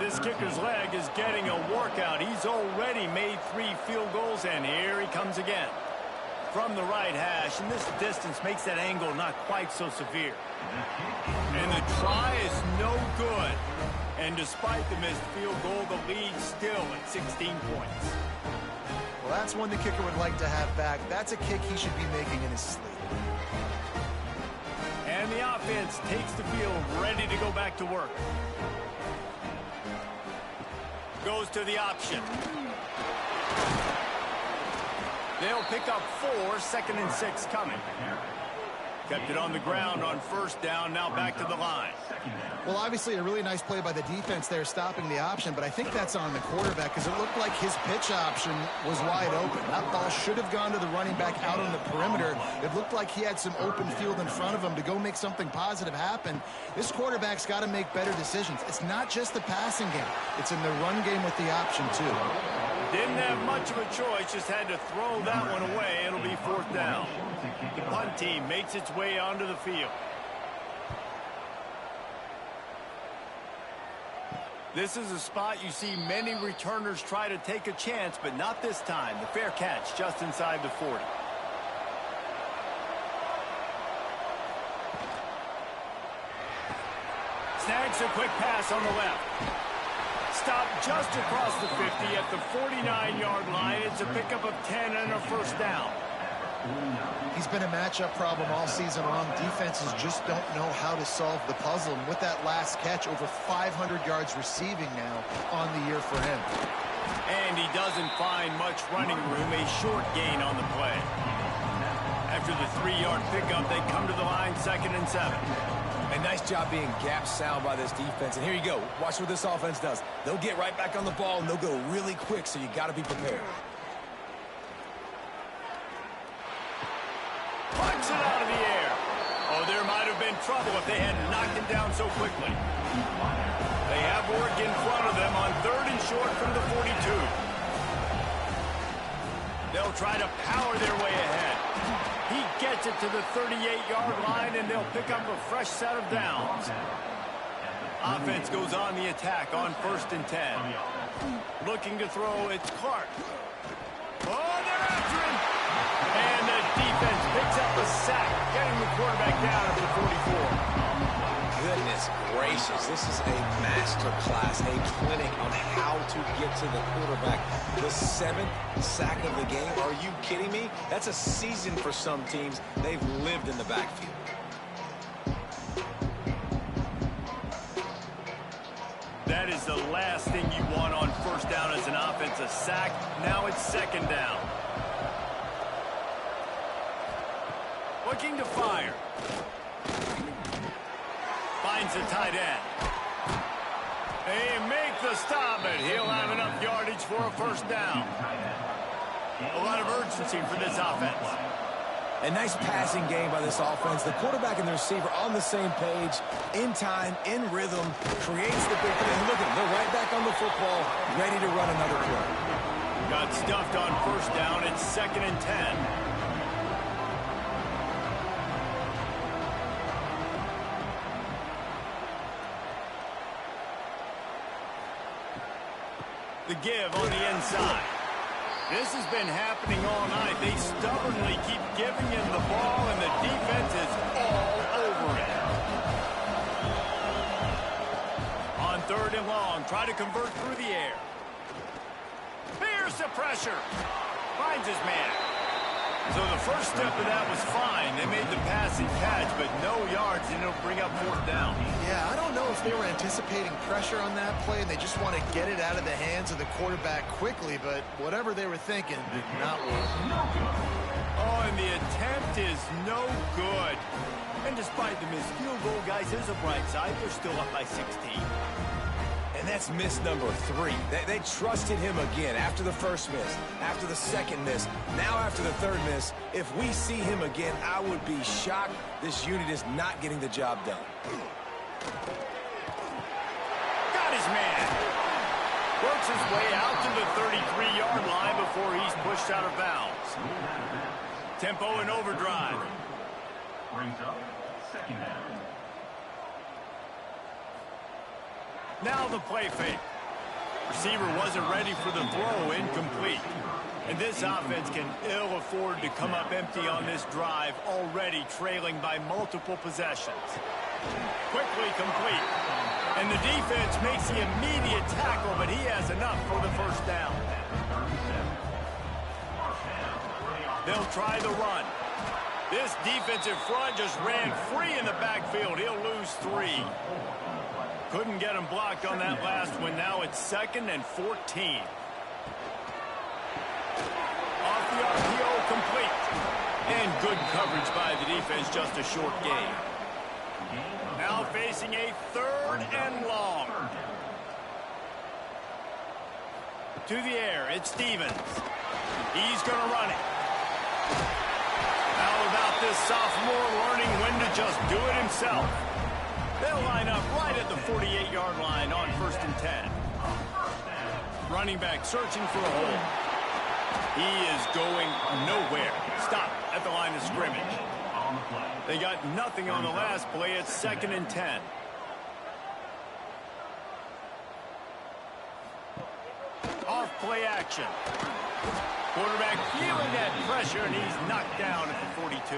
A: This kicker's leg is getting a workout. He's already made 3 field goals, and here he comes again. From the right hash, and this distance makes that angle not quite so severe. And the try is no good. And despite the missed field goal, the lead still at 16 points.
B: Well, that's one the kicker would like to have back. That's a kick he should be making in his sleep.
A: And the offense takes the field, ready to go back to work. Goes to the option. They'll pick up 4, 2nd and 6 coming. Kept it on the ground on 1st down, now back to the line.
B: Well, obviously a really nice play by the defense there stopping the option, but I think that's on the quarterback because it looked like his pitch option was wide open. That ball should have gone to the running back out on the perimeter. It looked like he had some open field in front of him to go make something positive happen. This quarterback's got to make better decisions. It's not just the passing game. It's in the run game with the option, too.
A: Didn't have much of a choice, just had to throw that one away. It'll be 4th down. The punt team makes its way onto the field. This is a spot you see many returners try to take a chance, but not this time. The fair catch just inside the 40. Snags a quick pass on the left. Stopped just across the 50 at the 49-yard line. It's a pickup of 10 and a 1st down.
B: He's been a matchup problem all season long. Defenses just don't know how to solve the puzzle. And with that last catch, over 500 yards receiving now on the year for him.
A: And he doesn't find much running room, a short gain on the play. After the 3-yard pickup, they come to the line, 2nd and 7.
C: A nice job being gap sound by this defense. And here you go. Watch what this offense does. They'll get right back on the ball, and they'll go really quick, so you got to be prepared.
A: Punch it out of the air. Oh, there might have been trouble if they hadn't knocked him down so quickly. They have work in front of them on 3rd and short from the 42. They'll try to power their way ahead. He gets it to the 38-yard line, and they'll pick up a fresh set of downs. Offense goes on the attack on 1st and 10. Looking to throw, it's Clark. Oh, they're after him. And the defense picks up a sack, getting the quarterback down at the 44.
C: Goodness gracious, this is a master class, a clinic on how to get to the quarterback. The 7th sack of the game, are you kidding me? That's a season for some teams. They've lived in the backfield.
A: That is the last thing you want on 1st down as an offense, a sack. Now it's 2nd down. Looking to fire. Finds the tight end. They make the stop, but he'll have enough yardage for a 1st down. A lot of urgency for this offense.
C: A nice passing game by this offense. The quarterback and the receiver on the same page, in time, in rhythm, creates the big play. And look at them, they're right back on the football, ready to run another play.
A: Got stuffed on 1st down. It's 2nd and 10. The give on the inside. This has been happening all night. They stubbornly keep giving him the ball, and the defense is all over it. On 3rd and long, try to convert through the air. Here's the pressure. Finds his man. So the first step of that was fine. They made the passing catch, but no yards, and it'll bring up 4th down.
B: Yeah, I don't know if they were anticipating pressure on that play, and they just want to get it out of the hands of the quarterback quickly, but whatever they were thinking did not work.
A: Oh, and the attempt is no good. And despite the missed field goal, guys, there's a bright side. They're still up by 16.
C: And that's miss number 3. They trusted him again after the first miss, after the second miss, now after the 3rd miss. If we see him again, I would be shocked. This unit is not getting the job done.
A: Got his man. Works his way out to the 33-yard line before he's pushed out of bounds. Tempo and overdrive.
D: Brings up 2nd down.
A: Now the play fake. Receiver wasn't ready for the throw, incomplete. And this offense can ill afford to come up empty on this drive, already trailing by multiple possessions. Quickly complete. And the defense makes the immediate tackle, but he has enough for the 1st down. They'll try the run. This defensive front just ran free in the backfield. He'll lose 3. Couldn't get him blocked on that last one. Now it's 2nd and 14. Off the RPO, complete. And good coverage by the defense, just a short gain. Now facing a 3rd and long. To the air, it's Stevens. He's going to run it. How about this sophomore learning when to just do it himself? They'll line up right at the 48-yard line on 1st and 10. Running back searching for a hole. He is going nowhere. Stop at the line of scrimmage. They got nothing on the last play. It's 2nd and 10. Off play action. Quarterback feeling that pressure, and he's knocked down at the 42.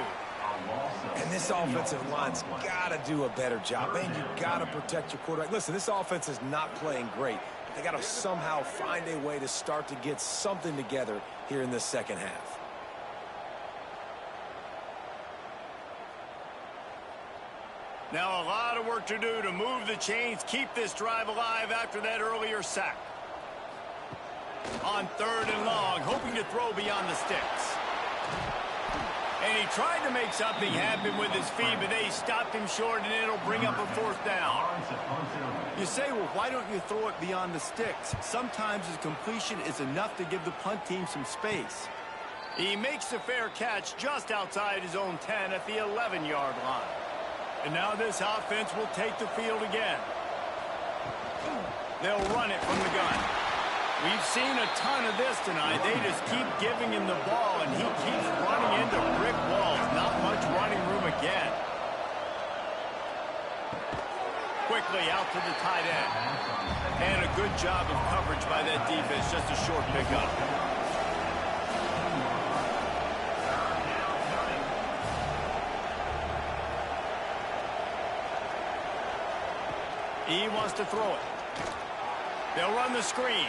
C: And this offensive line's got to do a better job. Man, you got to protect your quarterback. Listen, this offense is not playing great. They got to somehow find a way to start to get something together here in this 2nd half.
A: Now a lot of work to do to move the chains, keep this drive alive after that earlier sack. On 3rd and long, hoping to throw beyond the sticks. And he tried to make something happen with his feet, but they stopped him short, and it'll bring up a 4th down.
F: You say, well, why don't you throw it beyond the sticks? Sometimes his completion is enough to give the punt team some space.
A: He makes the fair catch just outside his own 10 at the 11-yard line. And now this offense will take the field again. They'll run it from the gun. We've seen a ton of this tonight. They just keep giving him the ball, and he keeps running into brick walls. Not much running room again. Quickly out to the tight end. And a good job of coverage by that defense. Just a short pickup. He wants to throw it. They'll run the screen.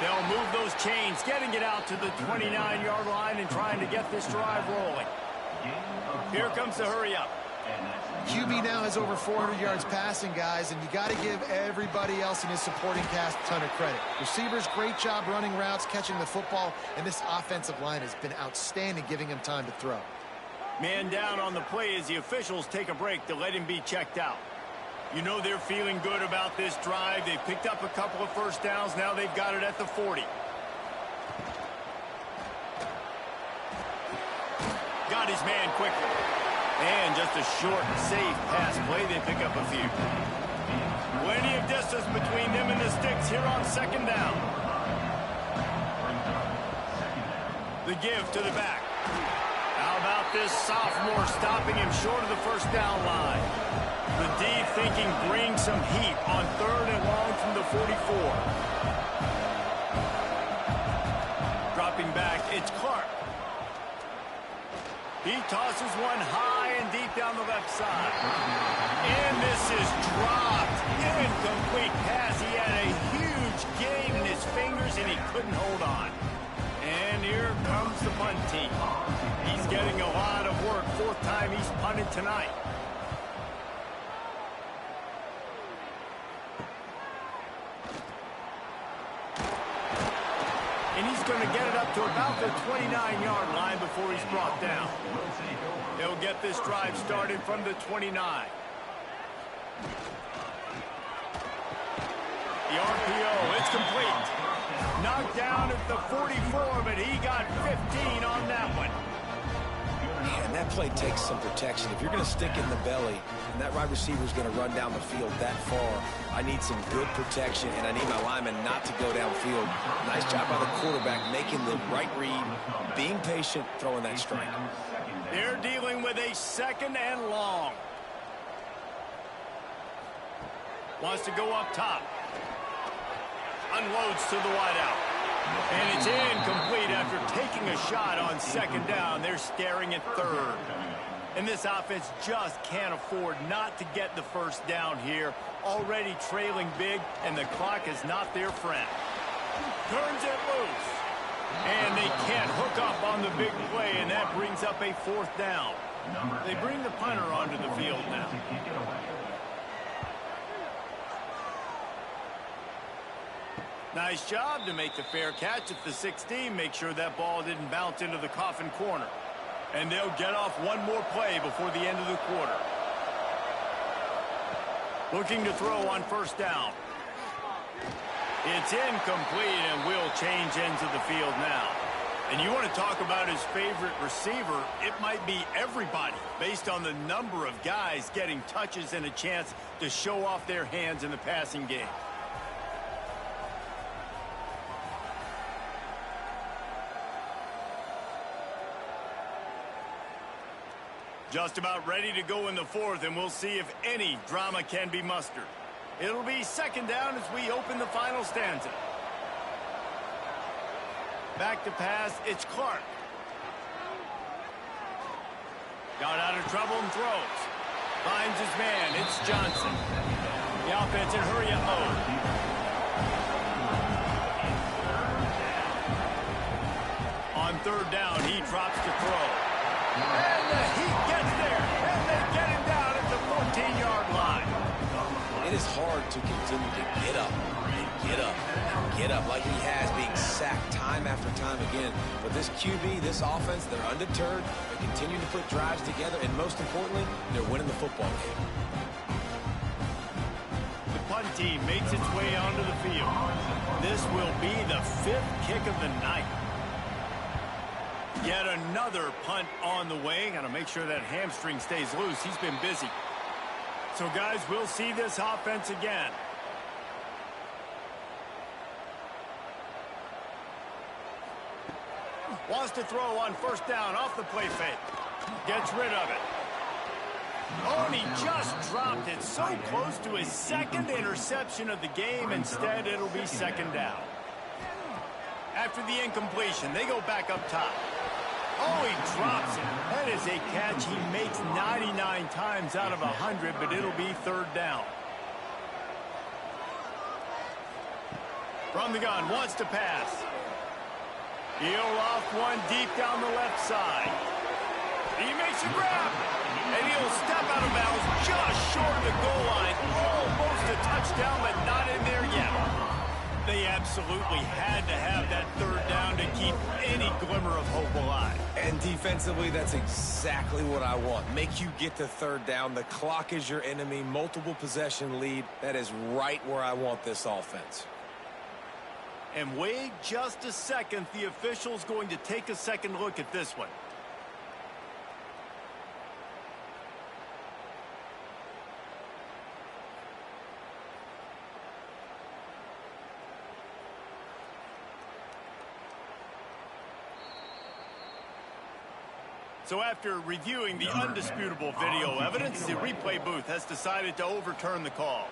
A: They'll move those chains, getting it out to the 29-yard line and trying to get this drive rolling. Here comes the hurry up.
B: QB now has over 400 yards passing, guys, and you got to give everybody else in his supporting cast a ton of credit. Receivers, great job running routes, catching the football, and this offensive line has been outstanding, giving him time to throw.
A: Man down on the play as the officials take a break to let him be checked out. You know they're feeling good about this drive. They picked up a couple of 1st downs. Now they've got it at the 40. Got his man quickly. And just a short, safe pass play. They pick up a few. Plenty of distance between them and the sticks here on 2nd down. The give to the back. How about this sophomore stopping him short of the 1st down line? The D thinking bring some heat on 3rd and long from the 44. Dropping back, it's Clark. He tosses one high and deep down the left side. And this is dropped. Incomplete pass. He had a huge gain in his fingers and he couldn't hold on. And here comes the punt team. He's getting a lot of work. 4th time he's punted tonight. And he's going to get it up to about the 29-yard line before he's brought down. They'll get this drive started from the 29. The RPO, it's complete. Knocked down at the 44, but he got 15 on that one.
C: Man, that play takes some protection. If you're going to stick it in the belly and that wide receiver is going to run down the field that far, I need some good protection, and I need my lineman not to go downfield. Nice job by the quarterback making the right read, being patient, throwing that strike.
A: They're dealing with a 2nd and long. Wants to go up top. Unloads to the wideout. And it's incomplete after taking a shot on 2nd down. They're staring at 3rd. And this offense just can't afford not to get the 1st down here. Already trailing big, and the clock is not their friend. Turns it loose. And they can't hook up on the big play, and that brings up a 4th down. They bring the punter onto the field now. Nice job to make the fair catch at the 16. Make sure that ball didn't bounce into the coffin corner. And they'll get off one more play before the end of the quarter. Looking to throw on 1st down. It's incomplete, and will change ends of the field now. And you want to talk about his favorite receiver, it might be everybody, based on the number of guys getting touches and a chance to show off their hands in the passing game. Just about ready to go in the 4th, and we'll see if any drama can be mustered. It'll be 2nd down as we open the final stanza. Back to pass, it's Clark. Got out of trouble and throws. Finds his man, it's Johnson. The offense in hurry-up mode. On 3rd down, he drops to throw. And the heat gets there, and they get him down at the 14-yard line.
C: It is hard to continue to get up and get up and get up like he has, being sacked time after time again. But this QB, this offense, they're undeterred. They continue to put drives together, and most importantly, they're winning the football game.
A: The punt team makes its way onto the field. This will be the 5th kick of the night. Yet another punt on the way. Got to make sure that hamstring stays loose. He's been busy. So, guys, we'll see this offense again. Wants to throw on first down off the play fake. Gets rid of it. Oh, and he just dropped it so close to his 2nd interception of the game. Instead, it'll be 2nd down. After the incompletion, they go back up top. Oh, he drops it. That is a catch he makes 99 times out of 100, but it'll be 3rd down. From the gun, wants to pass. He'll off one deep down the left side. He makes a grab, and he'll step out of bounds just short of the goal line. Almost a touchdown, but not in there yet. They absolutely had to have that 3rd down to keep any glimmer of hope alive.
C: And defensively, that's exactly what I want. Make you get to 3rd down. The clock is your enemy. Multiple possession lead. That is right where I want this offense.
A: And wait just a second. The official's going to take a second look at this one. So after reviewing the undisputable video evidence, the replay booth has decided to overturn the call.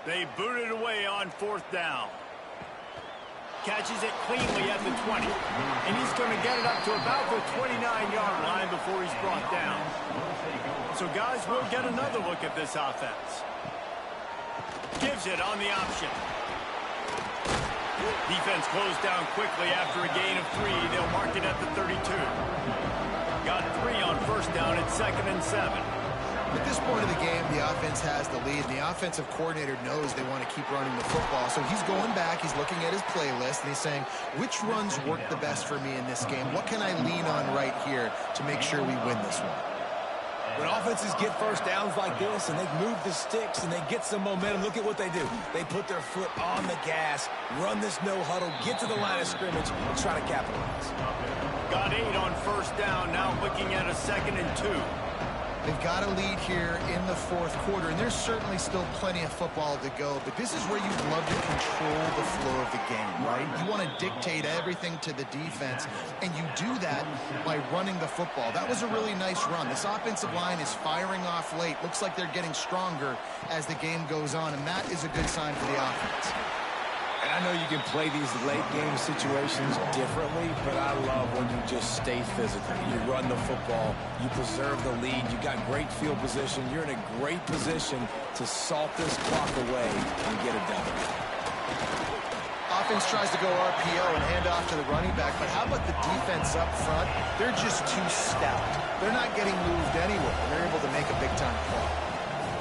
A: They boot it away on 4th down. Catches it cleanly at the 20. And he's going to get it up to about the 29-yard line before he's brought down. So, guys, we'll get another look at this offense. Gives it on the option. Defense closed down quickly after a gain of 3. They'll mark it at the 32. Got 3 on first down at 2nd and 7.
B: At this point of the game, the offense has the lead. The offensive coordinator knows they want to keep running the football. So he's going back, he's looking at his playlist, and he's saying, which runs work the best for me in this game? What can I lean on right here to make sure we win this one?
C: When offenses get first downs like this and they move the sticks and they get some momentum, look at what they do. They put their foot on the gas, run this no huddle, get to the line of scrimmage, and try to capitalize.
A: Got 8 on first down, now looking at a 2nd and 2.
B: They've got a lead here in the 4th quarter, and there's certainly still plenty of football to go, but this is where you'd love to control the flow of the game, right? You want to dictate everything to the defense, and you do that by running the football. That was a really nice run. This offensive line is firing off late. Looks like they're getting stronger as the game goes on, and that is a good sign for the offense.
C: And I know you can play these late-game situations differently, but I love when you just stay physical. You run the football, you preserve the lead, you got great field position, you're in a great position to salt this clock away and get it done.
B: Offense tries to go RPO and hand off to the running back, but how about the defense up front? They're just too stout. They're not getting moved anywhere. They're able to make a big-time play.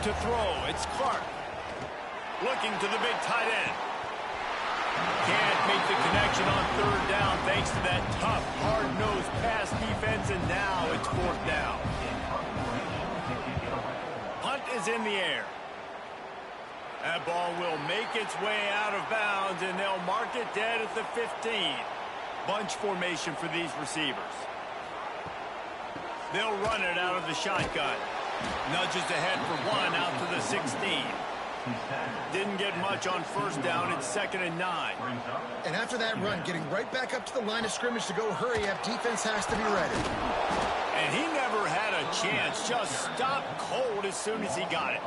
A: To throw, it's Clark. Looking to the big tight end. Can't make the connection on 3rd down thanks to that tough, hard-nosed pass defense, and now it's 4th down. Punt is in the air. That ball will make its way out of bounds, and they'll mark it dead at the 15. Bunch formation for these receivers. They'll run it out of the shotgun. Nudges ahead for 1 out to the 16. Didn't get much on first down. It's 2nd and 9.
B: And after that run, getting right back up to the line of scrimmage to go hurry up, defense has to be ready.
A: And he never had a chance. Just stopped cold as soon as he got it.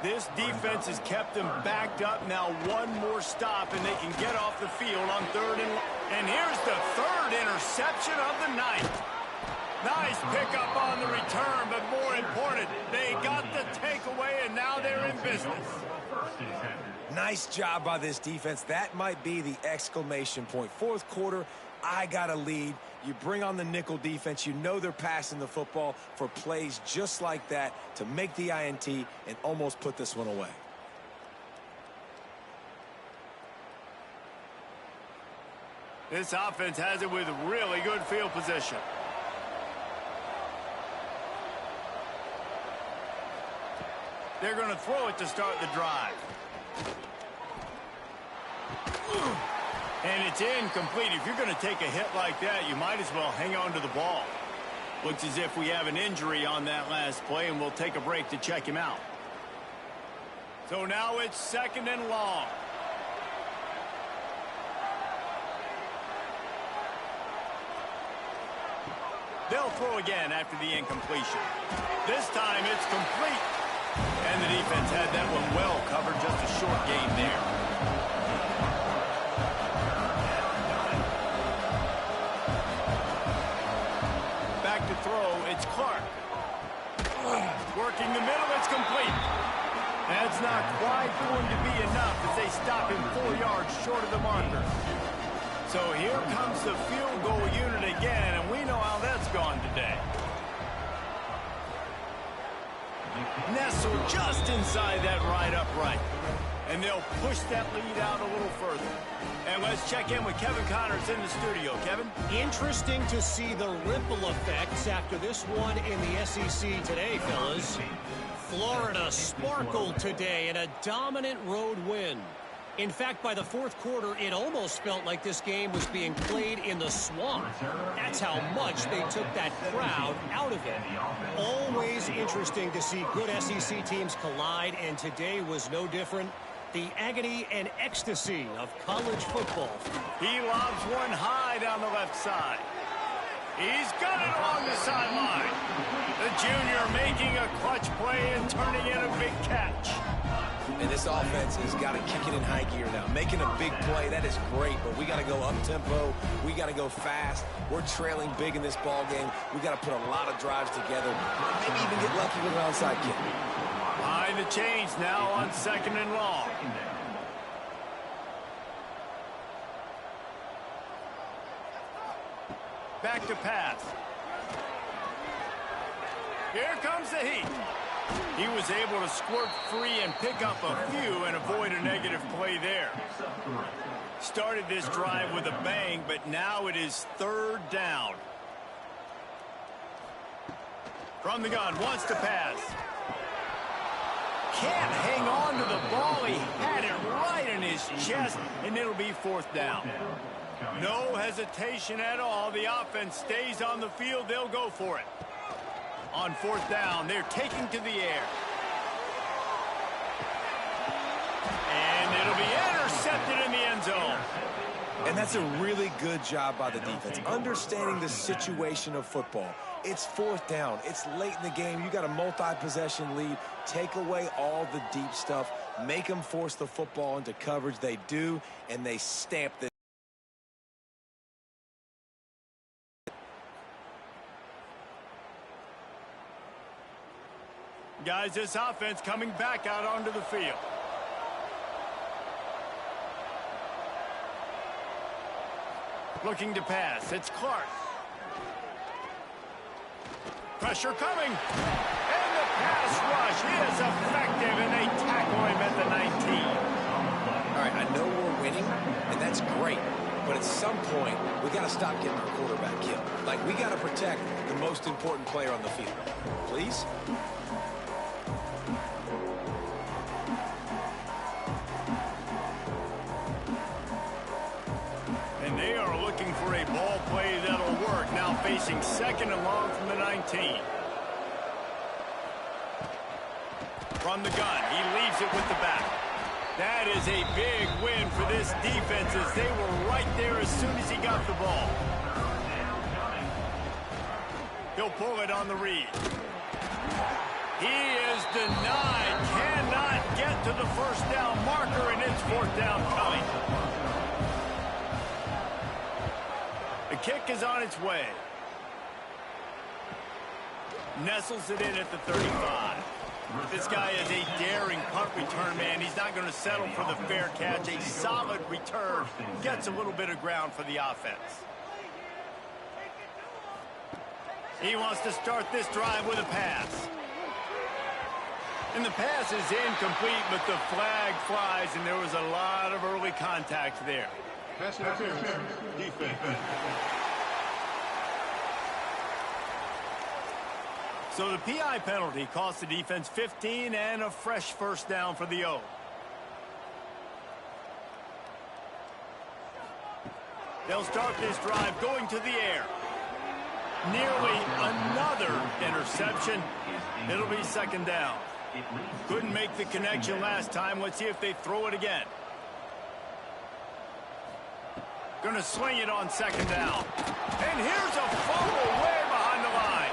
A: This defense has kept them backed up. Now one more stop, and they can get off the field on 3rd and here's the 3rd interception of the night. Nice pickup on the return, but more important, they got the takeaway, and now they're in business.
D: First and 10.
C: Nice job by this defense. That might be the exclamation point. Fourth quarter, I got a lead. You bring on the nickel defense. You know they're passing the football for plays just like that to make the INT and almost put this one away.
A: This offense has it with really good field position. They're going to throw it to start the drive. And it's incomplete. If you're going to take a hit like that, you might as well hang on to the ball. Looks as if we have an injury on that last play, and we'll take a break to check him out. So now it's 2nd and long. They'll throw again after the incompletion. This time it's complete. And the defense had that one well covered, just a short gain there. Back to throw, it's Clark. Working the middle, it's complete. That's not quite going to be enough as they stop him 4 yards short of the marker. So here comes the field goal unit again, and we know how that's gone today. Nestled just inside that right upright. And they'll push that lead out a little further. And let's check in with Kevin Connors in the studio. Kevin?
E: Interesting to see the ripple effects after this one in the SEC today, fellas. Florida sparkled today in a dominant road win. In fact, by the fourth quarter, it almost felt like this game was being played in the swamp. That's how much they took that crowd out of it. Always interesting to see good SEC teams collide, and today was no different. The agony and ecstasy of college football.
A: He lobs one high down the left side. He's got it along the sideline. The junior making a clutch play and turning in a big catch.
C: And this offense has got to kick it in high gear now. Making a big play, that is great, but we got to go up-tempo. We got to go fast. We're trailing big in this ball game. We got to put a lot of drives together. Maybe even get lucky with an onside kick.
A: Behind the chains now on 2nd and long. Back to pass. Here comes the heat. He was able to squirt free and pick up a few and avoid a negative play there. Started this drive with a bang, but now it is 3rd down. From the gun, wants to pass. Can't hang on to the ball. He had it right in his chest, and it'll be 4th down. No hesitation at all. The offense stays on the field. They'll go for it. On 4th down, they're taking to the air. And it'll be intercepted in the end zone.
C: And that's a really good job by the defense, understanding the situation of football. It's 4th down. It's late in the game. You got a multi-possession lead. Take away all the deep stuff. Make them force the football into coverage. They do, and they stamp this.
A: Guys, this offense coming back out onto the field. Looking to pass. It's Clark. Pressure coming. And the pass rush is effective, and they tackle him at the 19.
C: All right, I know we're winning, and that's great. But at some point, we got to stop getting our quarterback killed. Like, we got to protect the most important player on the field. Please?
A: And they are looking for a ball play that'll work. Now facing 2nd and long from the 19. From the gun, he leaves it with the back. That is a big win for this defense as they were right there as soon as he got the ball. He'll pull it on the read. He is denied. Cannot get to the 1st down marker, and it's 4th down coming. The kick is on its way. Nestles it in at the 35. This guy is a daring punt return man. He's not going to settle for the fair catch. A solid return gets a little bit of ground for the offense. He wants to start this drive with a pass. And the pass is incomplete, but the flag flies, and there was a lot of early contact there.
D: Pass interference. Defense.
A: So the PI penalty cost the defense 15 and a fresh first down for the O. They'll start this drive going to the air. Nearly another interception. It'll be second down. Couldn't make the connection last time. Let's see if they throw it again. Going to swing it on second down. And here's a fumble way behind the line.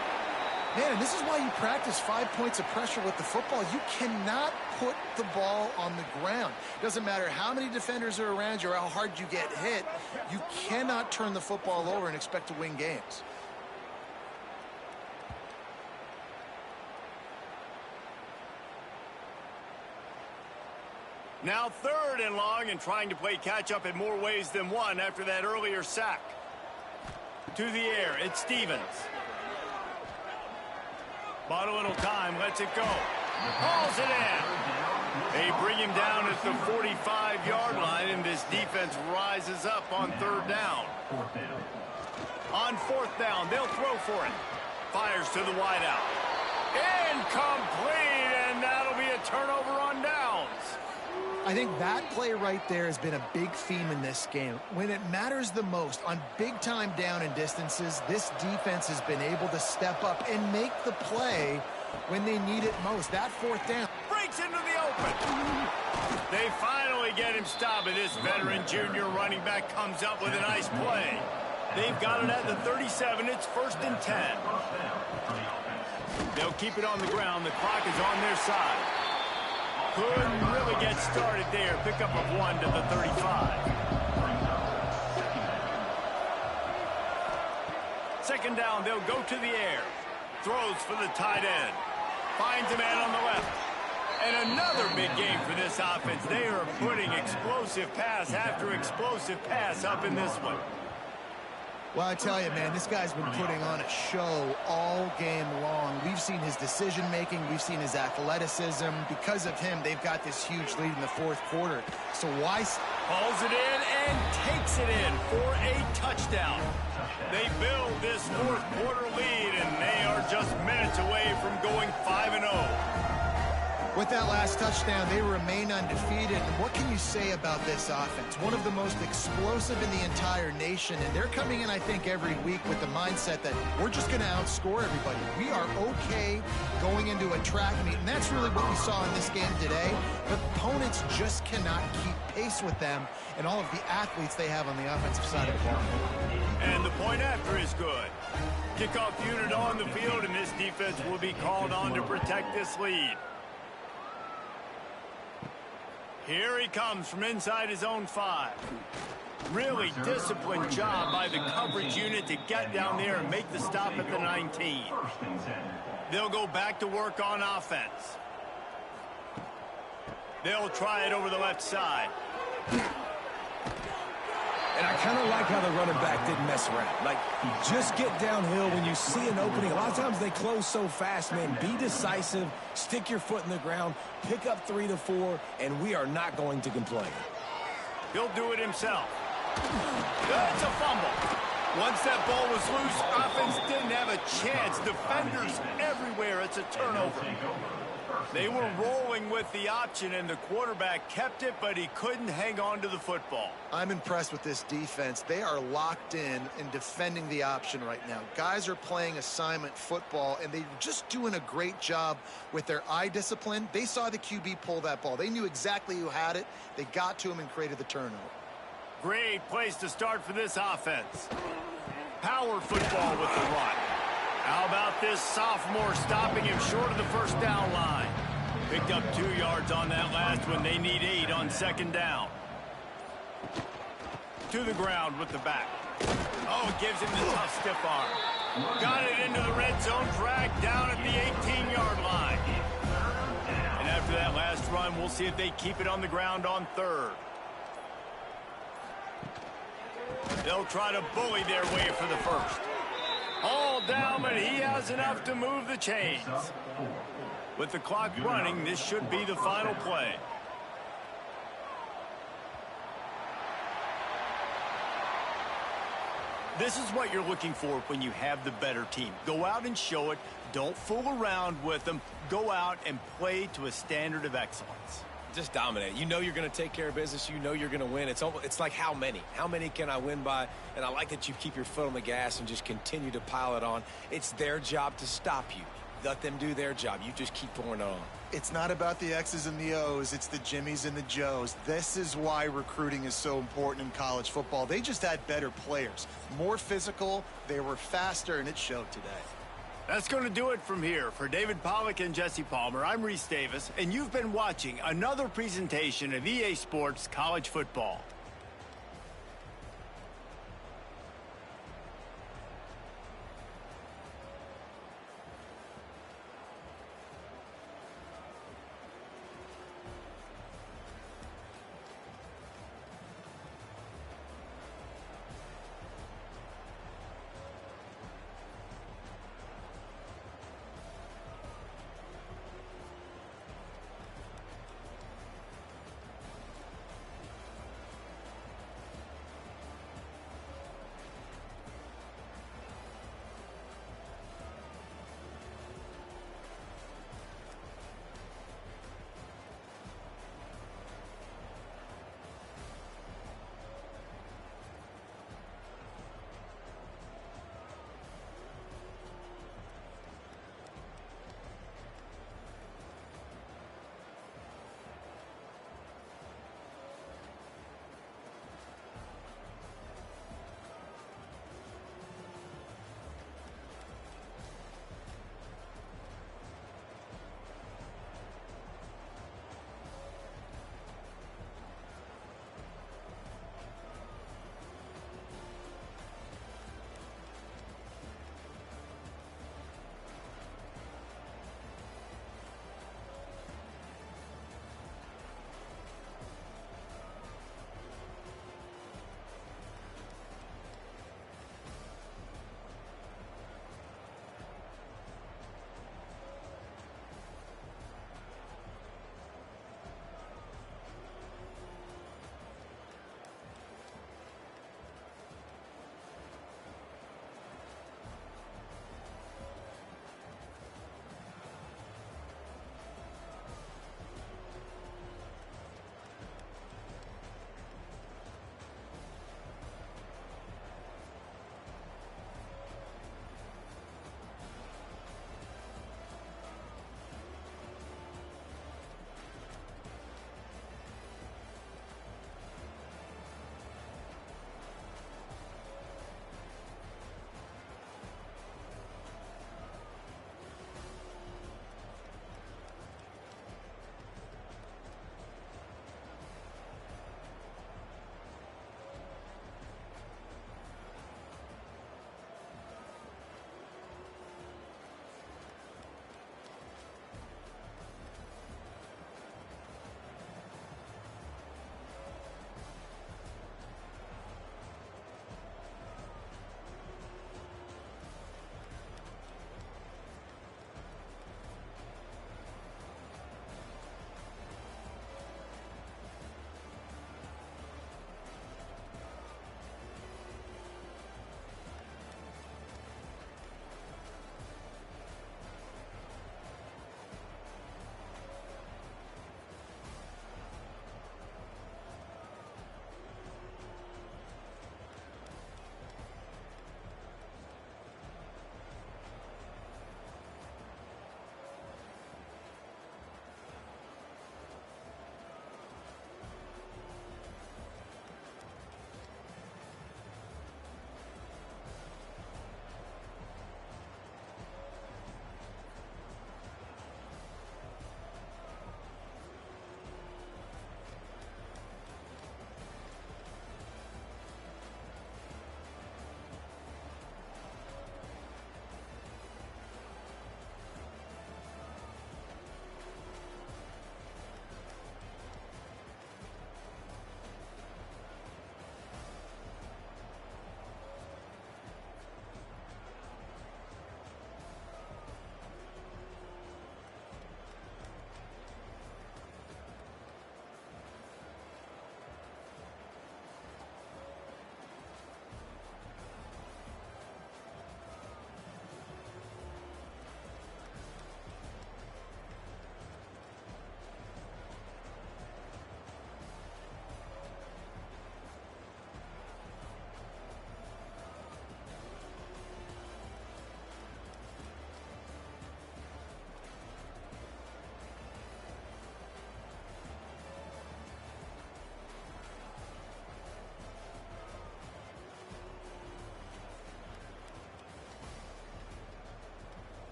B: Man, and this is why you practice 5 points of pressure with the football. You cannot put the ball on the ground. Doesn't matter how many defenders are around you or how hard you get hit. You cannot turn the football over and expect to win games.
A: Now third and long, and trying to play catch-up in more ways than one after that earlier sack. To the air, it's Stevens. Bought a little time, lets it go. Hauls it in. They bring him down at the 45-yard line, and this defense rises up on third down. On fourth down, they'll throw for it. Fires to the wideout. Incomplete, and that'll be a turnover on downs.
B: I think that play right there has been a big theme in this game. When it matters the most, on big-time down and distances, this defense has been able to step up and make the play when they need it most. That fourth down.
A: Breaks into the open. They finally get him stopped, and this veteran junior running back comes up with a nice play. They've got it at the 37. It's 1st and 10. They'll keep it on the ground. The clock is on their side. Couldn't really get started there. Pickup of 1 to the 35. Second down, they'll go to the air. Throws for the tight end. Finds a man on the left. And another big game for this offense. They are putting explosive pass after explosive pass up in this one.
B: Well, I tell you, man, this guy's been putting on a show all game long. We've seen his decision-making. We've seen his athleticism. Because of him, they've got this huge lead in the fourth quarter. So why...
A: Hauls it in and takes it in for a touchdown. They build this fourth quarter lead, and they are just minutes away from going 5-0.
B: With that last touchdown, they remain undefeated. And what can you say about this offense? One of the most explosive in the entire nation. And they're coming in, I think, every week with the mindset that we're just going to outscore everybody. We are okay going into a track meet. And that's really what we saw in this game today. But opponents just cannot keep pace with them and all of the athletes they have on the offensive side of the ball.
A: And the point after is good. Kickoff unit on the field, and this defense will be called on to protect this lead. Here he comes from inside his own 5. Really disciplined job by the coverage unit to get down there and make the stop at the 19. They'll go back to work on offense. They'll try it over the left side.
C: And I kind of like how the running back didn't mess around. Like, just get downhill when you see an opening. A lot of times they close so fast, man. Be decisive, stick your foot in the ground, pick up 3 to 4, and we are not going to complain.
A: He'll do it himself. That's a fumble. Once that ball was loose, offense didn't have a chance. Defenders everywhere. It's a turnover. They were rolling with the option, and the quarterback kept it, but he couldn't hang on to the football.
B: I'm impressed with this defense. They are locked in and defending the option right now. Guys are playing assignment football, and they're just doing a great job with their eye discipline. They saw the QB pull that ball. They knew exactly who had it. They got to him and created the turnover.
A: Great place to start for this offense. Power football with the run. How about this sophomore stopping him short of the first down line? Picked up 2 yards on that last one. They need 8 on second down. To the ground with the back. Oh, it gives him the tough stiff arm. Got it into the red zone, dragged down at the 18-yard line. After that last run, we'll see if they keep it on the ground on third. They'll try to bully their way for the first. All down, but he has enough to move the chains. With the clock running, this should be the final play. This is what you're looking for when you have the better team. Go out and show it. Don't fool around with them. Go out and play to a standard of excellence.
C: Just dominate. You know you're going to take care of business. You know you're going to win. It's like how many? How many can I win by? And I like that you keep your foot on the gas and just continue to pile it on. It's their job to stop you. Let them do their job. You just keep pouring it on.
B: It's not about the X's and the O's. It's the Jimmies and the Joes. This is why recruiting is so important in college football. They just had better players, more physical. They were faster, and it showed today.
A: That's going to do it from here. For David Pollack and Jesse Palmer, I'm Reese Davis, and you've been watching another presentation of EA Sports College Football.